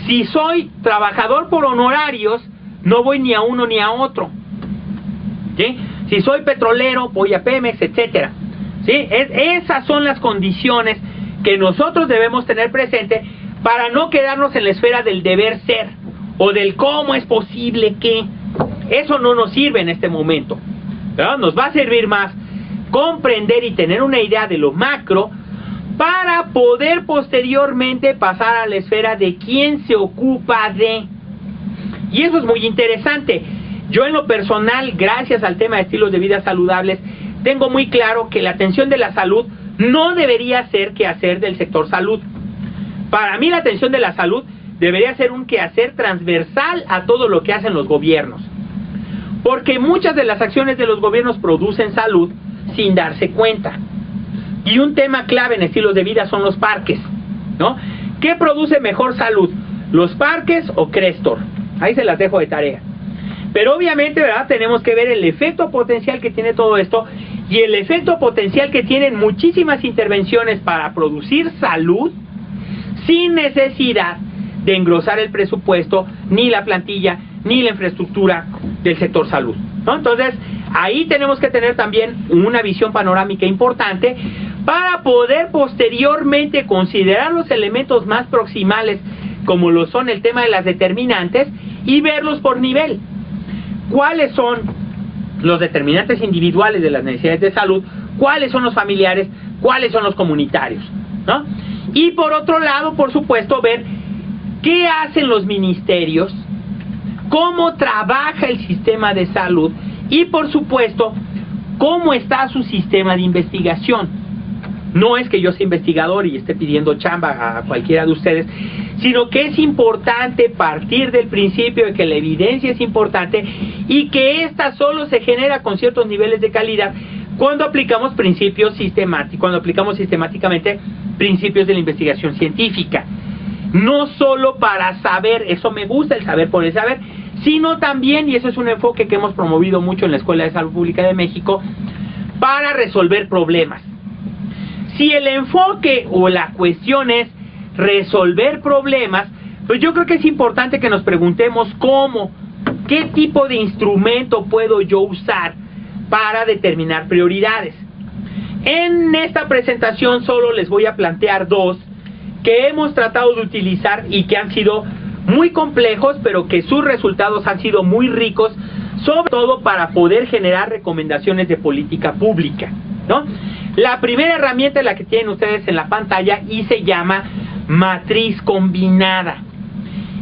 Si soy trabajador por honorarios, no voy ni a uno ni a otro, ¿sí? Si soy petrolero, voy a Pemex, etcétera, ¿sí? Esas son las condiciones que nosotros debemos tener presente para no quedarnos en la esfera del deber ser o del cómo es posible que. Eso no nos sirve en este momento, ¿verdad? Nos va a servir más comprender y tener una idea de lo macro para poder posteriormente pasar a la esfera de quién se ocupa de. Y eso es muy interesante. Yo en lo personal, gracias al tema de estilos de vida saludables, tengo muy claro que la atención de la salud no debería ser quehacer del sector salud. Para mí la atención de la salud debería ser un quehacer transversal a todo lo que hacen los gobiernos, porque muchas de las acciones de los gobiernos producen salud sin darse cuenta. Y un tema clave en estilos de vida son los parques, ¿no? ¿Qué produce mejor salud? ¿Los parques o Crestor? Ahí se las dejo de tarea. Pero obviamente, ¿verdad?, tenemos que ver el efecto potencial que tiene todo esto y el efecto potencial que tienen muchísimas intervenciones para producir salud sin necesidad de engrosar el presupuesto, ni la plantilla, ni la infraestructura del sector salud, ¿no? Entonces, ahí tenemos que tener también una visión panorámica importante para poder posteriormente considerar los elementos más proximales, como lo son el tema de las determinantes, y verlos por nivel. ¿Cuáles son los determinantes individuales de las necesidades de salud? ¿Cuáles son los familiares? ¿Cuáles son los comunitarios?, ¿no? Y por otro lado, por supuesto, ver qué hacen los ministerios, cómo trabaja el sistema de salud y, por supuesto, cómo está su sistema de investigación. No es que yo sea investigador y esté pidiendo chamba a cualquiera de ustedes, sino que es importante partir del principio de que la evidencia es importante y que ésta solo se genera con ciertos niveles de calidad cuando aplicamos principios sistemáticos, cuando aplicamos sistemáticamente principios de la investigación científica. No solo para saber, eso me gusta, el saber por el saber, sino también, y eso es un enfoque que hemos promovido mucho en la Escuela de Salud Pública de México, para resolver problemas. Si el enfoque o la cuestión es resolver problemas, pues yo creo que es importante que nos preguntemos cómo, qué tipo de instrumento puedo yo usar para determinar prioridades. En esta presentación solo les voy a plantear dos que hemos tratado de utilizar y que han sido muy complejos, pero que sus resultados han sido muy ricos, sobre todo para poder generar recomendaciones de política pública, ¿no? La primera herramienta es la que tienen ustedes en la pantalla y se llama matriz combinada.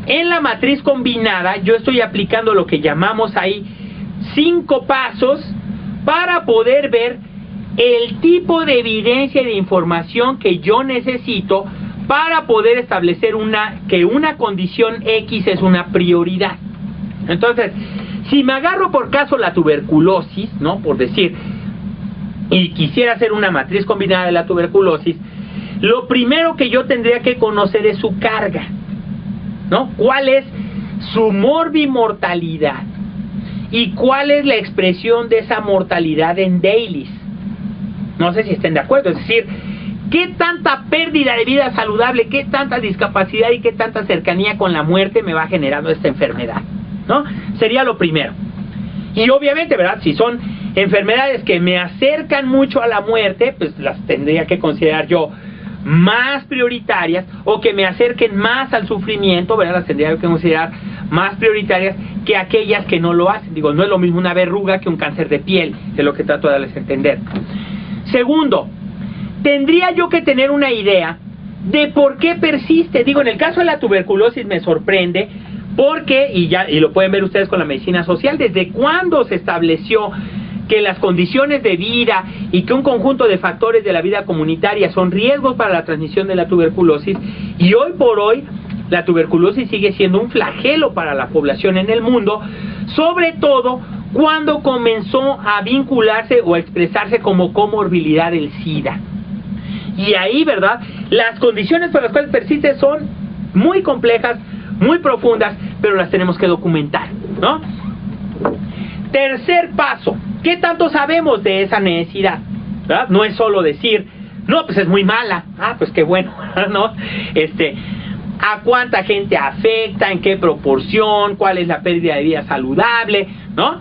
En la matriz combinada yo estoy aplicando lo que llamamos ahí 5 pasos para poder ver el tipo de evidencia y de información que yo necesito para poder establecer que una condición X es una prioridad. Entonces, si me agarro por caso la tuberculosis, ¿no?, por decir, y quisiera hacer una matriz combinada de la tuberculosis, lo primero que yo tendría que conocer es su carga, ¿no? ¿Cuál es su morbimortalidad? ¿Y cuál es la expresión de esa mortalidad en dailies? No sé si estén de acuerdo, es decir, ¿qué tanta pérdida de vida saludable, qué tanta discapacidad y qué tanta cercanía con la muerte me va generando esta enfermedad, ¿no? Sería lo primero. Y obviamente, ¿verdad?, si son enfermedades que me acercan mucho a la muerte, pues las tendría que considerar yo más prioritarias, o que me acerquen más al sufrimiento, ¿verdad?, las tendría que considerar más prioritarias que aquellas que no lo hacen. Digo, no es lo mismo una verruga que un cáncer de piel, es lo que trato de darles a entender. Segundo, tendría yo que tener una idea de por qué persiste. Digo, en el caso de la tuberculosis me sorprende porque, y lo pueden ver ustedes con la medicina social, desde cuándo se estableció que las condiciones de vida y que un conjunto de factores de la vida comunitaria son riesgos para la transmisión de la tuberculosis, y hoy por hoy la tuberculosis sigue siendo un flagelo para la población en el mundo, sobre todo cuando comenzó a vincularse o a expresarse como comorbilidad del SIDA. Y ahí, ¿verdad?, las condiciones por las cuales persiste son muy complejas, muy profundas, pero las tenemos que documentar, ¿no? Tercer paso, ¿qué tanto sabemos de esa necesidad? ¿Verdad? No es solo decir, no, pues es muy mala, pues qué bueno, ¿no? ¿A cuánta gente afecta? ¿En qué proporción? ¿Cuál es la pérdida de vida saludable? ¿No?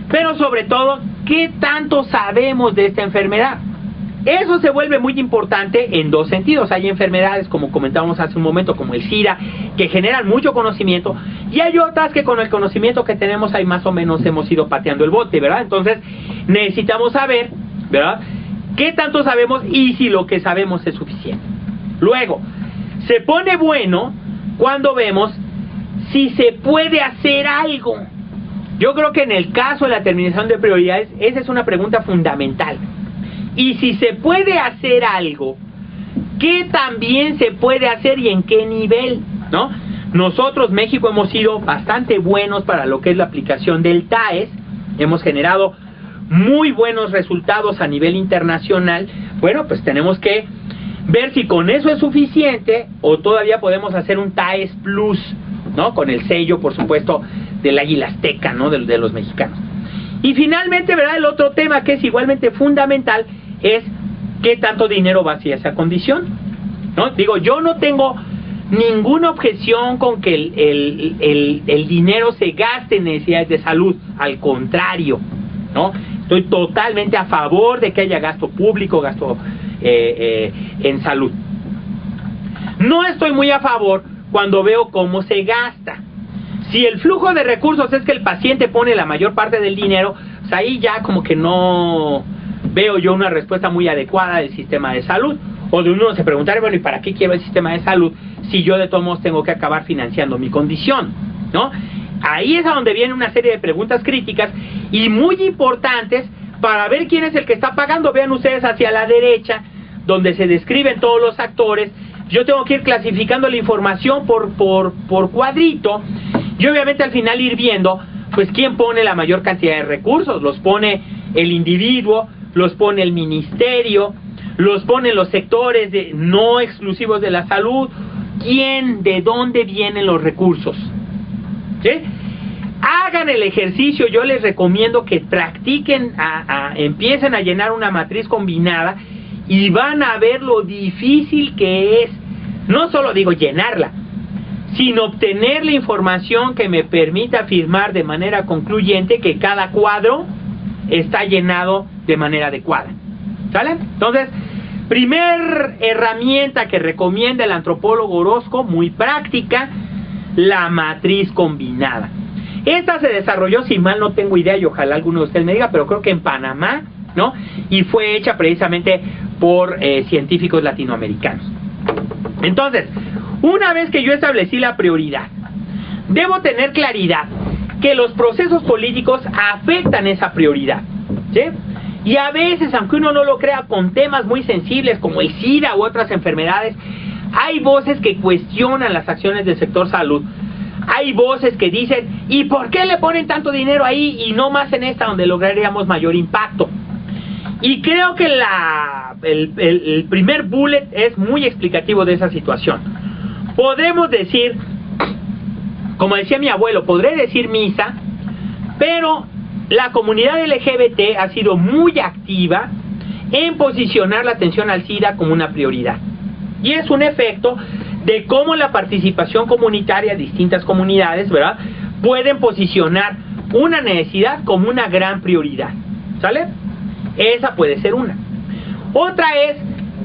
Pero sobre todo, ¿qué tanto sabemos de esta enfermedad? Eso se vuelve muy importante en dos sentidos. Hay enfermedades, como comentábamos hace un momento, como el SIDA, que generan mucho conocimiento, y hay otras que con el conocimiento que tenemos ahí más o menos hemos ido pateando el bote, ¿verdad? Entonces necesitamos saber, ¿verdad?, qué tanto sabemos y si lo que sabemos es suficiente. Luego, se pone bueno cuando vemos si se puede hacer algo. Yo creo que en el caso de la determinación de prioridades, esa es una pregunta fundamental. Y si se puede hacer algo, ¿qué también se puede hacer y en qué nivel? ¿No? Nosotros, México, hemos sido bastante buenos para lo que es la aplicación del TAES, hemos generado muy buenos resultados a nivel internacional. Bueno, pues tenemos que ver si con eso es suficiente o todavía podemos hacer un TAES Plus, ¿no? Con el sello, por supuesto, del Águila Azteca, ¿no? De los mexicanos. Y finalmente, ¿verdad? El otro tema que es igualmente fundamental es qué tanto dinero va hacia esa condición, ¿no? Digo, yo no tengo ninguna objeción con que el dinero se gaste en necesidades de salud, al contrario, ¿no? Estoy totalmente a favor de que haya gasto público, gasto en salud. No estoy muy a favor cuando veo cómo se gasta. Si el flujo de recursos es que el paciente pone la mayor parte del dinero, pues ahí ya como que no veo yo una respuesta muy adecuada del sistema de salud. O de uno se preguntar, bueno, ¿y para qué quiero el sistema de salud si yo de todos modos tengo que acabar financiando mi condición? ¿No? Ahí es a donde viene una serie de preguntas críticas y muy importantes para ver quién es el que está pagando. Vean ustedes hacia la derecha, donde se describen todos los actores. Yo tengo que ir clasificando la información por cuadrito y obviamente al final ir viendo pues quién pone la mayor cantidad de recursos. Los pone el individuo, los pone el ministerio, los ponen los sectores no exclusivos de la salud. ¿Quién, de dónde vienen los recursos? ¿Sí? Hagan el ejercicio, yo les recomiendo que practiquen, empiecen a llenar una matriz combinada y van a ver lo difícil que es, no solo digo llenarla, sino obtener la información que me permita afirmar de manera concluyente que cada cuadro está llenado de manera adecuada. ¿Sale? Entonces, primer herramienta que recomienda el antropólogo Orozco, muy práctica, la matriz combinada. Esta se desarrolló, si mal no tengo idea, y ojalá alguno de ustedes me diga, pero creo que en Panamá, ¿no? Y fue hecha precisamente por científicos latinoamericanos. Entonces, una vez que yo establecí la prioridad, debo tener claridad que los procesos políticos afectan esa prioridad, ¿sí? Y a veces, aunque uno no lo crea, con temas muy sensibles como el SIDA u otras enfermedades, hay voces que cuestionan las acciones del sector salud. Hay voces que dicen, ¿y por qué le ponen tanto dinero ahí y no más en esta donde lograríamos mayor impacto? Y creo que el primer bullet es muy explicativo de esa situación. Podemos decir, como decía mi abuelo, podré decir misa, pero la comunidad LGBT ha sido muy activa en posicionar la atención al SIDA como una prioridad. Y es un efecto de cómo la participación comunitaria de distintas comunidades, ¿verdad?, pueden posicionar una necesidad como una gran prioridad. ¿Sale? Esa puede ser una. Otra es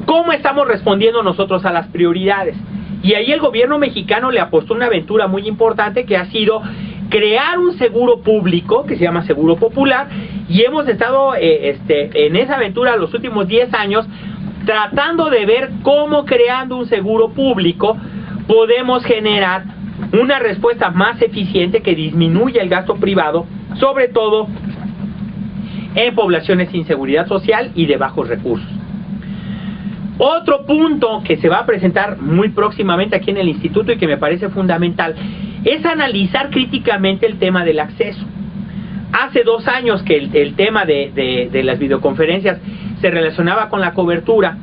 cómo estamos respondiendo nosotros a las prioridades. Y ahí el gobierno mexicano le apostó una aventura muy importante que ha sido crear un seguro público que se llama Seguro Popular, y hemos estado en esa aventura los últimos 10 años tratando de ver cómo creando un seguro público podemos generar una respuesta más eficiente que disminuya el gasto privado, sobre todo en poblaciones sin seguridad social y de bajos recursos. Otro punto que se va a presentar muy próximamente aquí en el instituto y que me parece fundamental es analizar críticamente el tema del acceso. Hace 2 años que el tema de las videoconferencias se relacionaba con la cobertura.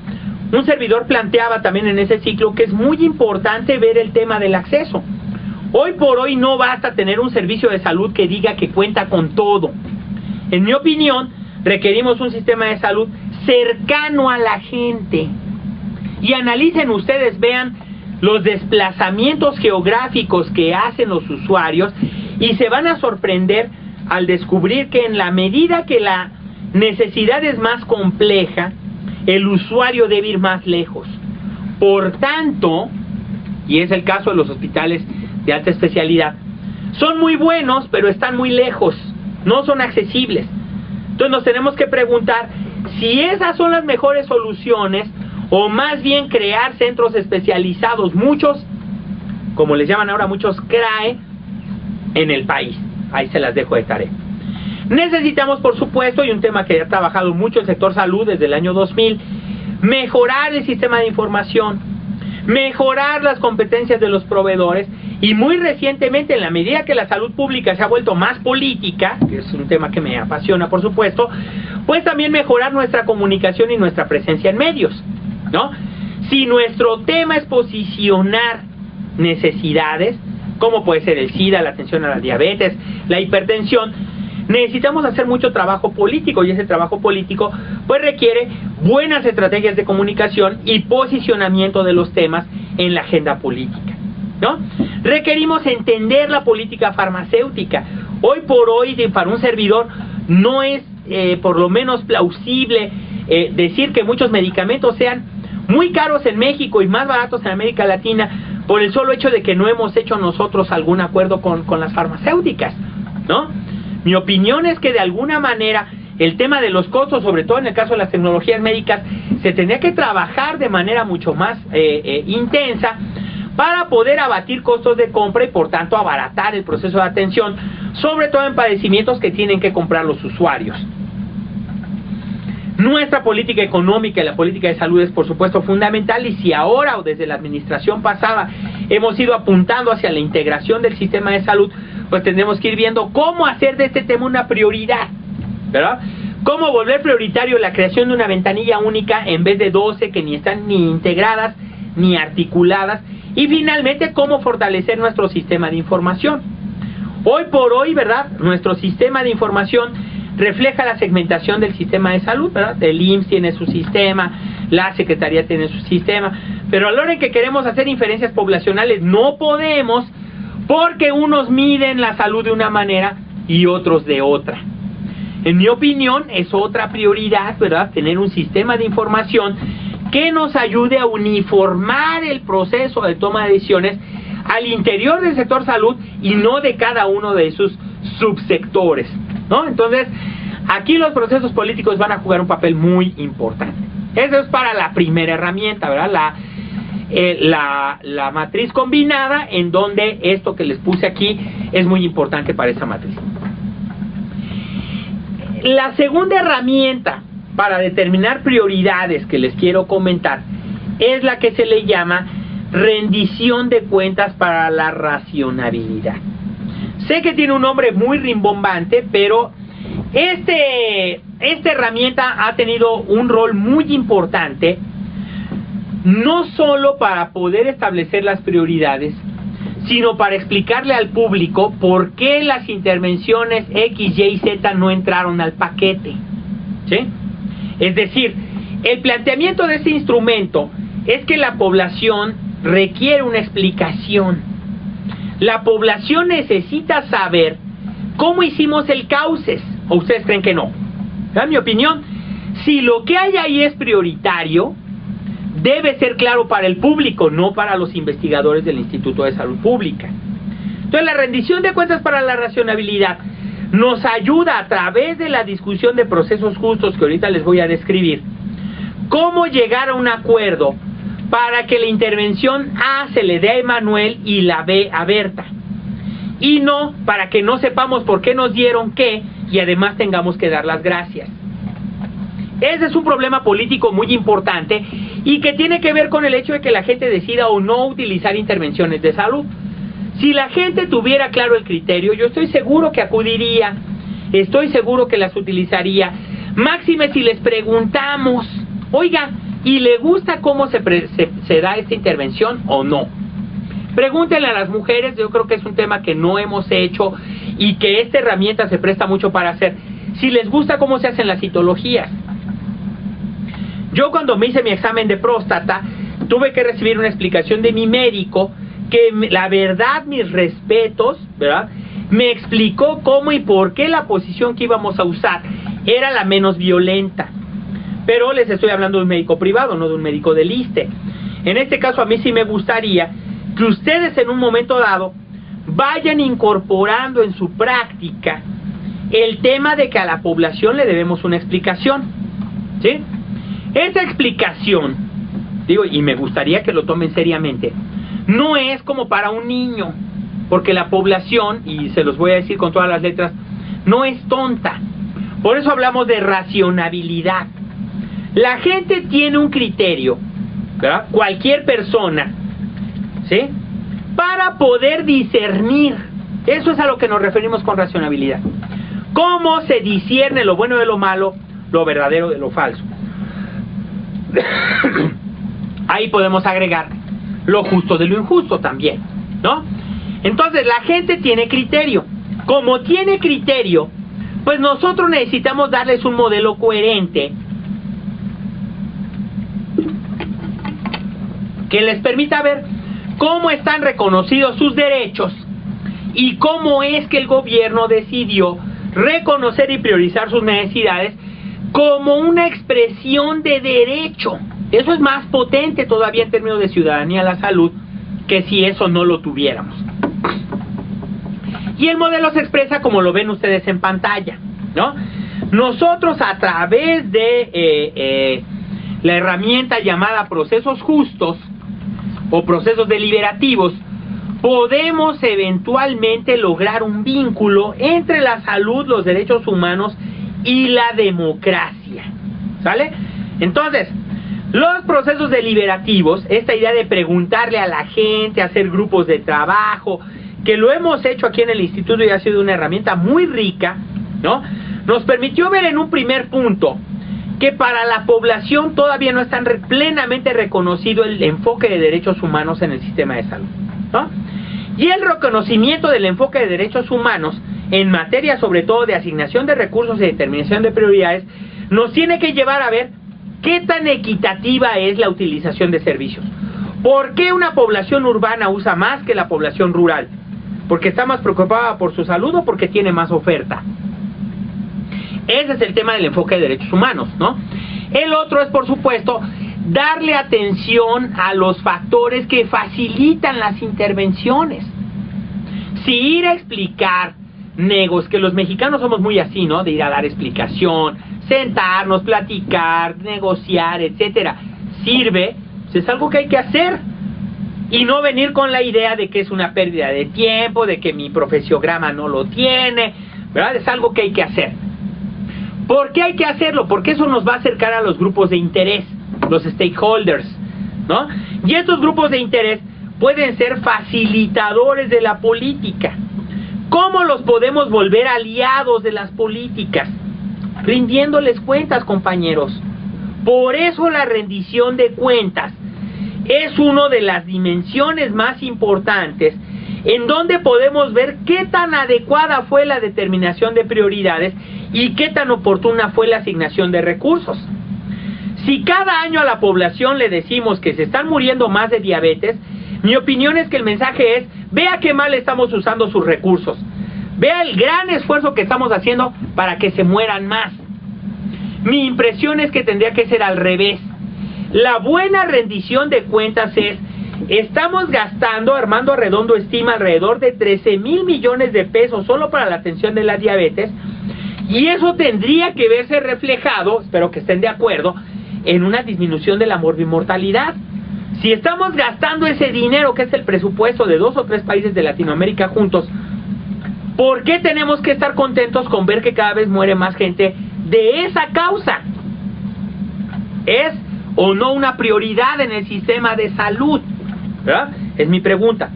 Un servidor planteaba también en ese ciclo que es muy importante ver el tema del acceso. Hoy por hoy no basta tener un servicio de salud que diga que cuenta con todo. En mi opinión, requerimos un sistema de salud cercano a la gente. Y analicen ustedes, vean los desplazamientos geográficos que hacen los usuarios y se van a sorprender al descubrir que en la medida que la necesidad es más compleja, el usuario debe ir más lejos. Por tanto, y es el caso de los hospitales de alta especialidad, son muy buenos, pero están muy lejos, no son accesibles. Entonces nos tenemos que preguntar si esas son las mejores soluciones, o más bien crear centros especializados, muchos, como les llaman ahora, muchos CRAE, en el país. Ahí se las dejo de tarea. Necesitamos, por supuesto, y un tema que ha trabajado mucho el sector salud desde el año 2000, mejorar el sistema de información, mejorar las competencias de los proveedores Y muy recientemente, en la medida que la salud pública se ha vuelto más política, que es un tema que me apasiona, por supuesto, pues también mejorar nuestra comunicación y nuestra presencia en medios, ¿no? Si nuestro tema es posicionar necesidades, como puede ser el SIDA, la atención a la diabetes, la hipertensión, necesitamos hacer mucho trabajo político, y ese trabajo político pues requiere buenas estrategias de comunicación y posicionamiento de los temas en la agenda política, ¿no? Requerimos entender la política farmacéutica. Hoy por hoy, para un servidor, no es por lo menos plausible decir que muchos medicamentos sean muy caros en México y más baratos en América Latina por el solo hecho de que no hemos hecho nosotros algún acuerdo con las farmacéuticas, ¿no? Mi opinión es que de alguna manera el tema de los costos, sobre todo en el caso de las tecnologías médicas, se tendría que trabajar de manera mucho más intensa para poder abatir costos de compra y por tanto abaratar el proceso de atención, sobre todo en padecimientos que tienen que comprar los usuarios. Nuestra política económica y la política de salud es por supuesto fundamental, y si ahora o desde la administración pasada hemos ido apuntando hacia la integración del sistema de salud, pues tendremos que ir viendo cómo hacer de este tema una prioridad, ¿verdad? Cómo volver prioritario la creación de una ventanilla única en vez de 12 que ni están ni integradas ni articuladas, y finalmente cómo fortalecer nuestro sistema de información. Hoy por hoy, ¿verdad?, nuestro sistema de información refleja la segmentación del sistema de salud, ¿verdad? El IMSS tiene su sistema, la Secretaría tiene su sistema, pero a la hora en que queremos hacer inferencias poblacionales no podemos, porque unos miden la salud de una manera y otros de otra. En mi opinión, es otra prioridad, ¿verdad?, tener un sistema de información que nos ayude a uniformar el proceso de toma de decisiones al interior del sector salud y no de cada uno de sus subsectores, ¿no? Entonces, aquí los procesos políticos van a jugar un papel muy importante. Eso es para la primera herramienta, ¿verdad? La matriz combinada, en donde esto que les puse aquí es muy importante para esa matriz. La segunda herramienta para determinar prioridades que les quiero comentar es la que se le llama rendición de cuentas para la racionabilidad. Sé que tiene un nombre muy rimbombante, pero esta herramienta ha tenido un rol muy importante, no solo para poder establecer las prioridades, sino para explicarle al público por qué las intervenciones X, Y y Z no entraron al paquete, ¿sí? Es decir, el planteamiento de este instrumento es que la población requiere una explicación. La población necesita saber cómo hicimos el cauces, ¿o ustedes creen que no? En mi opinión, si lo que hay ahí es prioritario, debe ser claro para el público, no para los investigadores del Instituto de Salud Pública. Entonces, la rendición de cuentas para la racionabilidad nos ayuda a través de la discusión de procesos justos que ahorita les voy a describir, cómo llegar a un acuerdo para que la intervención A se le dé a Emanuel y la B a Berta, y no para que no sepamos por qué nos dieron qué y además tengamos que dar las gracias. Ese es un problema político muy importante y que tiene que ver con el hecho de que la gente decida o no utilizar intervenciones de salud. Si la gente tuviera claro el criterio, yo estoy seguro que acudiría, estoy seguro que las utilizaría. Máxime si les preguntamos, oiga, ¿y le gusta cómo se da esta intervención o no? Pregúntenle a las mujeres, yo creo que es un tema que no hemos hecho y que esta herramienta se presta mucho para hacer. Si les gusta cómo se hacen las citologías. Yo cuando me hice mi examen de próstata, tuve que recibir una explicación de mi médico, que la verdad, mis respetos, ¿verdad?, me explicó cómo y por qué la posición que íbamos a usar era la menos violenta. Pero les estoy hablando de un médico privado, no de un médico del ISSSTE. En este caso a mí sí me gustaría que ustedes en un momento dado vayan incorporando en su práctica el tema de que a la población le debemos una explicación, ¿sí? Esa explicación, digo, y me gustaría que lo tomen seriamente, no es como para un niño, porque la población, y se los voy a decir con todas las letras, no es tonta. Por eso hablamos de racionabilidad. La gente tiene un criterio, ¿verdad? Cualquier persona, ¿sí?, para poder discernir. Eso es a lo que nos referimos con racionalidad. ¿Cómo se discierne lo bueno de lo malo, lo verdadero de lo falso? Ahí podemos agregar lo justo de lo injusto también, ¿no? Entonces la gente tiene criterio. Como tiene criterio, pues nosotros necesitamos darles un modelo coherente que les permita ver cómo están reconocidos sus derechos y cómo es que el gobierno decidió reconocer y priorizar sus necesidades como una expresión de derecho. Eso es más potente todavía en términos de ciudadanía a la salud que si eso no lo tuviéramos. Y el modelo se expresa como lo ven ustedes en pantalla, ¿no? Nosotros a través de la herramienta llamada procesos justos o procesos deliberativos podemos eventualmente lograr un vínculo entre la salud, los derechos humanos y la democracia, ¿sale? Entonces, los procesos deliberativos, esta idea de preguntarle a la gente, hacer grupos de trabajo, que lo hemos hecho aquí en el instituto y ha sido una herramienta muy rica, ¿no? Nos permitió ver en un primer punto que para la población todavía no está plenamente reconocido el enfoque de derechos humanos en el sistema de salud, ¿no? Y el reconocimiento del enfoque de derechos humanos en materia sobre todo de asignación de recursos y determinación de prioridades nos tiene que llevar a ver qué tan equitativa es la utilización de servicios. ¿Por qué una población urbana usa más que la población rural? ¿Porque está más preocupada por su salud o porque tiene más oferta? Ese es el tema del enfoque de derechos humanos, ¿no? El otro es, por supuesto, darle atención a los factores que facilitan las intervenciones. Si ir a explicar que los mexicanos somos muy así, ¿no? De ir a dar explicación, sentarnos, platicar, negociar, etcétera, sirve, pues es algo que hay que hacer. Y no venir con la idea de que es una pérdida de tiempo, de que mi profesiograma no lo tiene, ¿verdad? Es algo que hay que hacer. ¿Por qué hay que hacerlo? Porque eso nos va a acercar a los grupos de interés, los stakeholders, ¿no? Y estos grupos de interés pueden ser facilitadores de la política. ¿Cómo los podemos volver aliados de las políticas? Rindiéndoles cuentas, compañeros. Por eso la rendición de cuentas es una de las dimensiones más importantes en donde podemos ver qué tan adecuada fue la determinación de prioridades y qué tan oportuna fue la asignación de recursos. Si cada año a la población le decimos que se están muriendo más de diabetes, mi opinión es que el mensaje es: vea qué mal estamos usando sus recursos, vea el gran esfuerzo que estamos haciendo para que se mueran más. Mi impresión es que tendría que ser al revés. La buena rendición de cuentas es: estamos gastando, Armando Arredondo estima, alrededor de 13,000 millones de pesos solo para la atención de la diabetes, y eso tendría que verse reflejado, espero que estén de acuerdo, en una disminución de la morbimortalidad. Si estamos gastando ese dinero, que es el presupuesto de 2 o 3 países de Latinoamérica juntos, ¿por qué tenemos que estar contentos con ver que cada vez muere más gente de esa causa? ¿Es o no una prioridad en el sistema de salud? ¿Verdad? Es mi pregunta.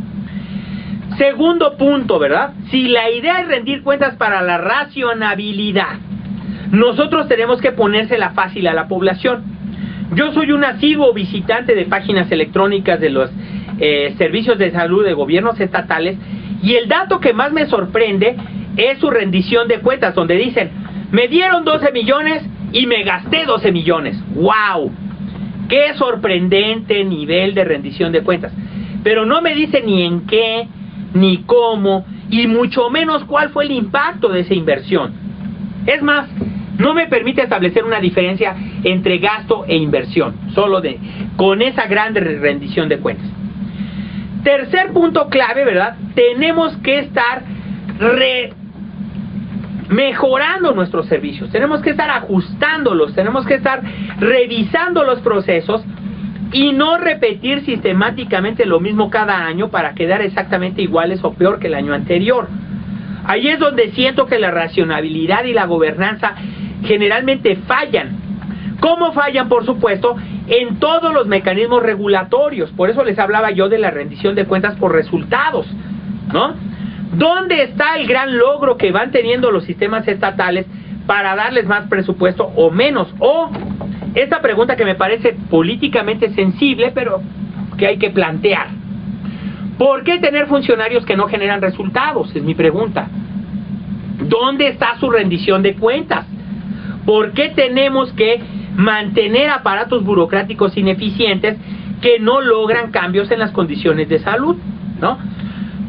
Segundo punto, ¿verdad? Si la idea es rendir cuentas para la racionalidad, nosotros tenemos que ponérsela fácil a la población. Yo soy un asiduo visitante de páginas electrónicas de los servicios de salud de gobiernos estatales, y el dato que más me sorprende es su rendición de cuentas, donde dicen: me dieron 12 millones y me gasté 12 millones. ¡Wow! ¡Qué sorprendente nivel de rendición de cuentas! Pero no me dice ni en qué, ni cómo, y mucho menos cuál fue el impacto de esa inversión. Es más, no me permite establecer una diferencia entre gasto e inversión, con esa gran rendición de cuentas. Tercer punto clave, ¿verdad? Tenemos que estar mejorando nuestros servicios, tenemos que estar ajustándolos, tenemos que estar revisando los procesos y no repetir sistemáticamente lo mismo cada año para quedar exactamente iguales o peor que el año anterior. Ahí es donde siento que la racionalidad y la gobernanza generalmente fallan, Como fallan, por supuesto, en todos los mecanismos regulatorios. Por eso les hablaba yo de la rendición de cuentas por resultados, ¿no? ¿Dónde está el gran logro que van teniendo los sistemas estatales para darles más presupuesto o menos? O esta pregunta que me parece políticamente sensible, pero que hay que plantear. ¿Por qué tener funcionarios que no generan resultados? Es mi pregunta. ¿Dónde está su rendición de cuentas? ¿Por qué tenemos que mantener aparatos burocráticos ineficientes que no logran cambios en las condiciones de salud, ¿no?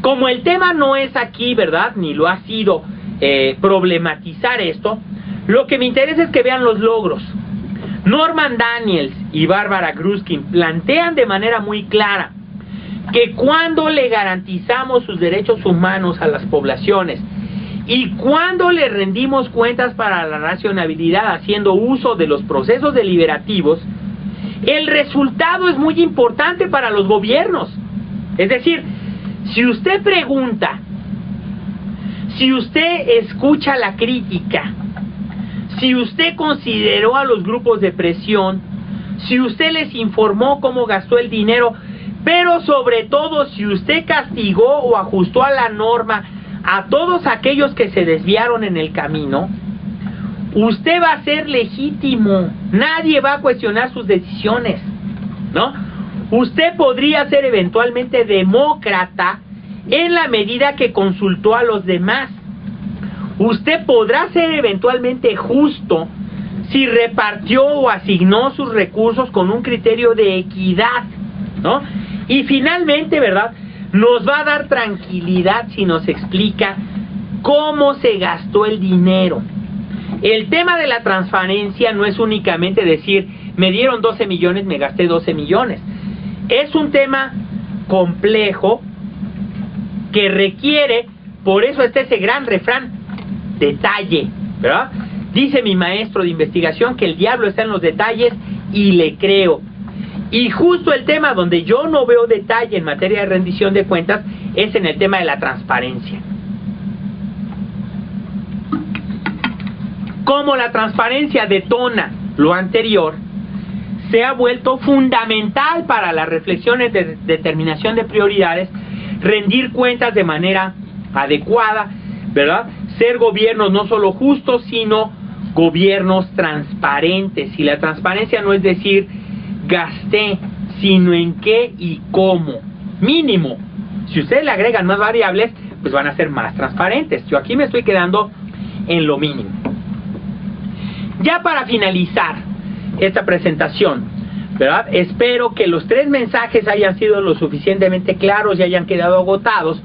Como el tema no es aquí, ¿verdad?, ni lo ha sido problematizar esto, lo que me interesa es que vean los logros. Norman Daniels y Bárbara Gruskin plantean de manera muy clara que cuando le garantizamos sus derechos humanos a las poblaciones y cuando le rendimos cuentas para la racionalidad haciendo uso de los procesos deliberativos, el resultado es muy importante para los gobiernos. Es decir, si usted pregunta, si usted escucha la crítica, si usted consideró a los grupos de presión, si usted les informó cómo gastó el dinero, pero sobre todo si usted castigó o ajustó a la norma a todos aquellos que se desviaron en el camino, usted va a ser legítimo, nadie va a cuestionar sus decisiones, ¿no? Usted podría ser eventualmente demócrata en la medida que consultó a los demás. Usted podrá ser eventualmente justo si repartió o asignó sus recursos con un criterio de equidad, ¿no? Y finalmente, ¿verdad?, nos va a dar tranquilidad si nos explica cómo se gastó el dinero. El tema de la transparencia no es únicamente decir, me dieron 12 millones, me gasté 12 millones. Es un tema complejo que requiere, por eso está ese gran refrán, detalle, ¿verdad? Dice mi maestro de investigación que el diablo está en los detalles y le creo. Y justo el tema donde yo no veo detalle en materia de rendición de cuentas es en el tema de la transparencia. Como la transparencia detona lo anterior, se ha vuelto fundamental para las reflexiones de determinación de prioridades, rendir cuentas de manera adecuada, ¿verdad? Ser gobiernos no solo justos, sino gobiernos transparentes. Y la transparencia no es decir gasté, sino en qué y cómo. Mínimo. Si ustedes le agregan más variables, pues van a ser más transparentes. Yo aquí me estoy quedando en lo mínimo. Ya para finalizar esta presentación, ¿verdad?, espero que los 3 mensajes hayan sido lo suficientemente claros y hayan quedado agotados,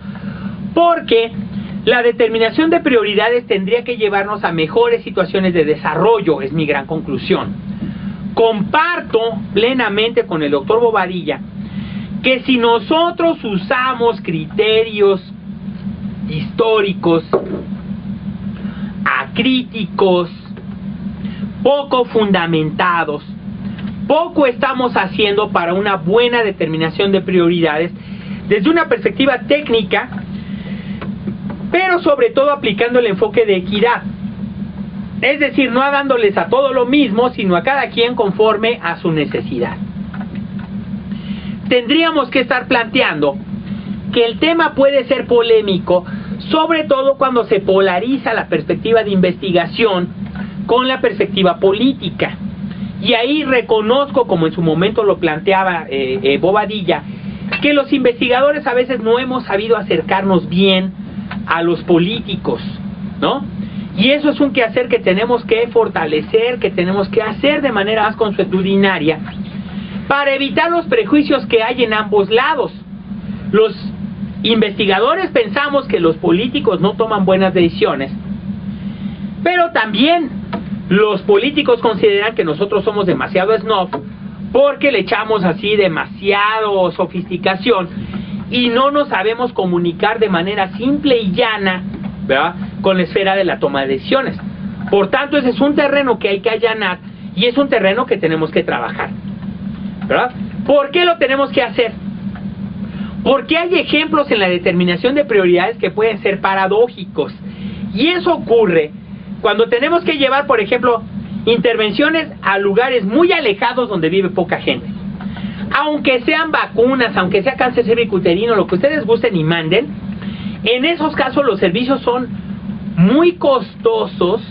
porque la determinación de prioridades tendría que llevarnos a mejores situaciones de desarrollo, es mi gran conclusión. Comparto plenamente con el doctor Bobadilla que si nosotros usamos criterios históricos, acríticos, poco fundamentados, poco estamos haciendo para una buena determinación de prioridades desde una perspectiva técnica, pero sobre todo aplicando el enfoque de equidad. Es decir, no dándoles a todo lo mismo, sino a cada quien conforme a su necesidad. Tendríamos que estar planteando que el tema puede ser polémico, sobre todo cuando se polariza la perspectiva de investigación con la perspectiva política. Y ahí reconozco, como en su momento lo planteaba Bobadilla, que los investigadores a veces no hemos sabido acercarnos bien a los políticos, ¿no? Y eso es un quehacer que tenemos que fortalecer, que tenemos que hacer de manera más consuetudinaria para evitar los prejuicios que hay en ambos lados. Los investigadores pensamos que los políticos no toman buenas decisiones, pero también los políticos consideran que nosotros somos demasiado snob porque le echamos así demasiado sofisticación y no nos sabemos comunicar de manera simple y llana, ¿verdad?, con la esfera de la toma de decisiones. Por tanto, ese es un terreno que hay que allanar y es un terreno que tenemos que trabajar, ¿verdad? ¿Por qué lo tenemos que hacer? Porque hay ejemplos en la determinación de prioridades que pueden ser paradójicos. Y eso ocurre cuando tenemos que llevar, por ejemplo, intervenciones a lugares muy alejados donde vive poca gente. Aunque sean vacunas, aunque sea cáncer cervicuterino, lo que ustedes gusten y manden, en esos casos los servicios son muy costosos,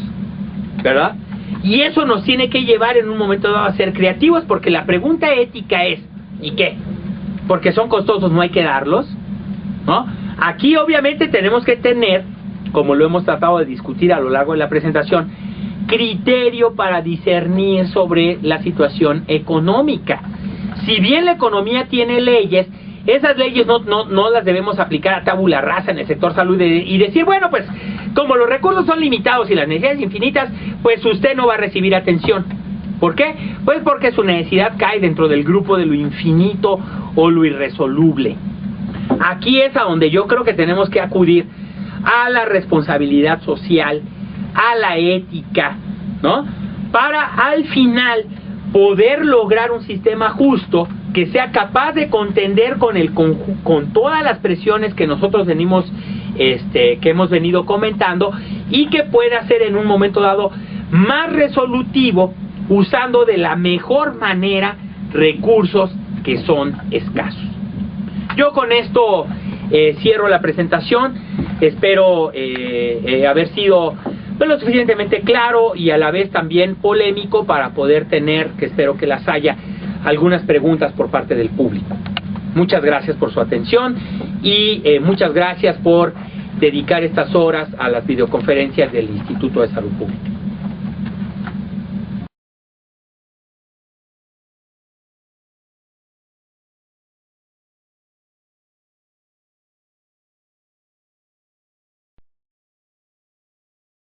¿verdad? Y eso nos tiene que llevar en un momento dado a ser creativos, porque la pregunta ética es, ¿y qué? Porque son costosos, ¿no hay que darlos? ¿No? Aquí obviamente tenemos que tener, como lo hemos tratado de discutir a lo largo de la presentación, criterio para discernir sobre la situación económica. Si bien la economía tiene leyes, esas leyes no las debemos aplicar a tabula rasa en el sector salud y decir, bueno, pues como los recursos son limitados y las necesidades infinitas, pues usted no va a recibir atención. ¿Por qué? Pues porque su necesidad cae dentro del grupo de lo infinito o lo irresoluble. Aquí es a donde yo creo que tenemos que acudir a la responsabilidad social, a la ética, ¿no? Para al final poder lograr un sistema justo que sea capaz de contender con todas las presiones que nosotros venimos, que hemos venido comentando, y que pueda ser en un momento dado más resolutivo, usando de la mejor manera recursos que son escasos. Yo con esto cierro la presentación. Espero haber sido lo suficientemente claro y a la vez también polémico para poder tener, que espero que las haya, algunas preguntas por parte del público. Muchas gracias por su atención y muchas gracias por dedicar estas horas a las videoconferencias del Instituto de Salud Pública.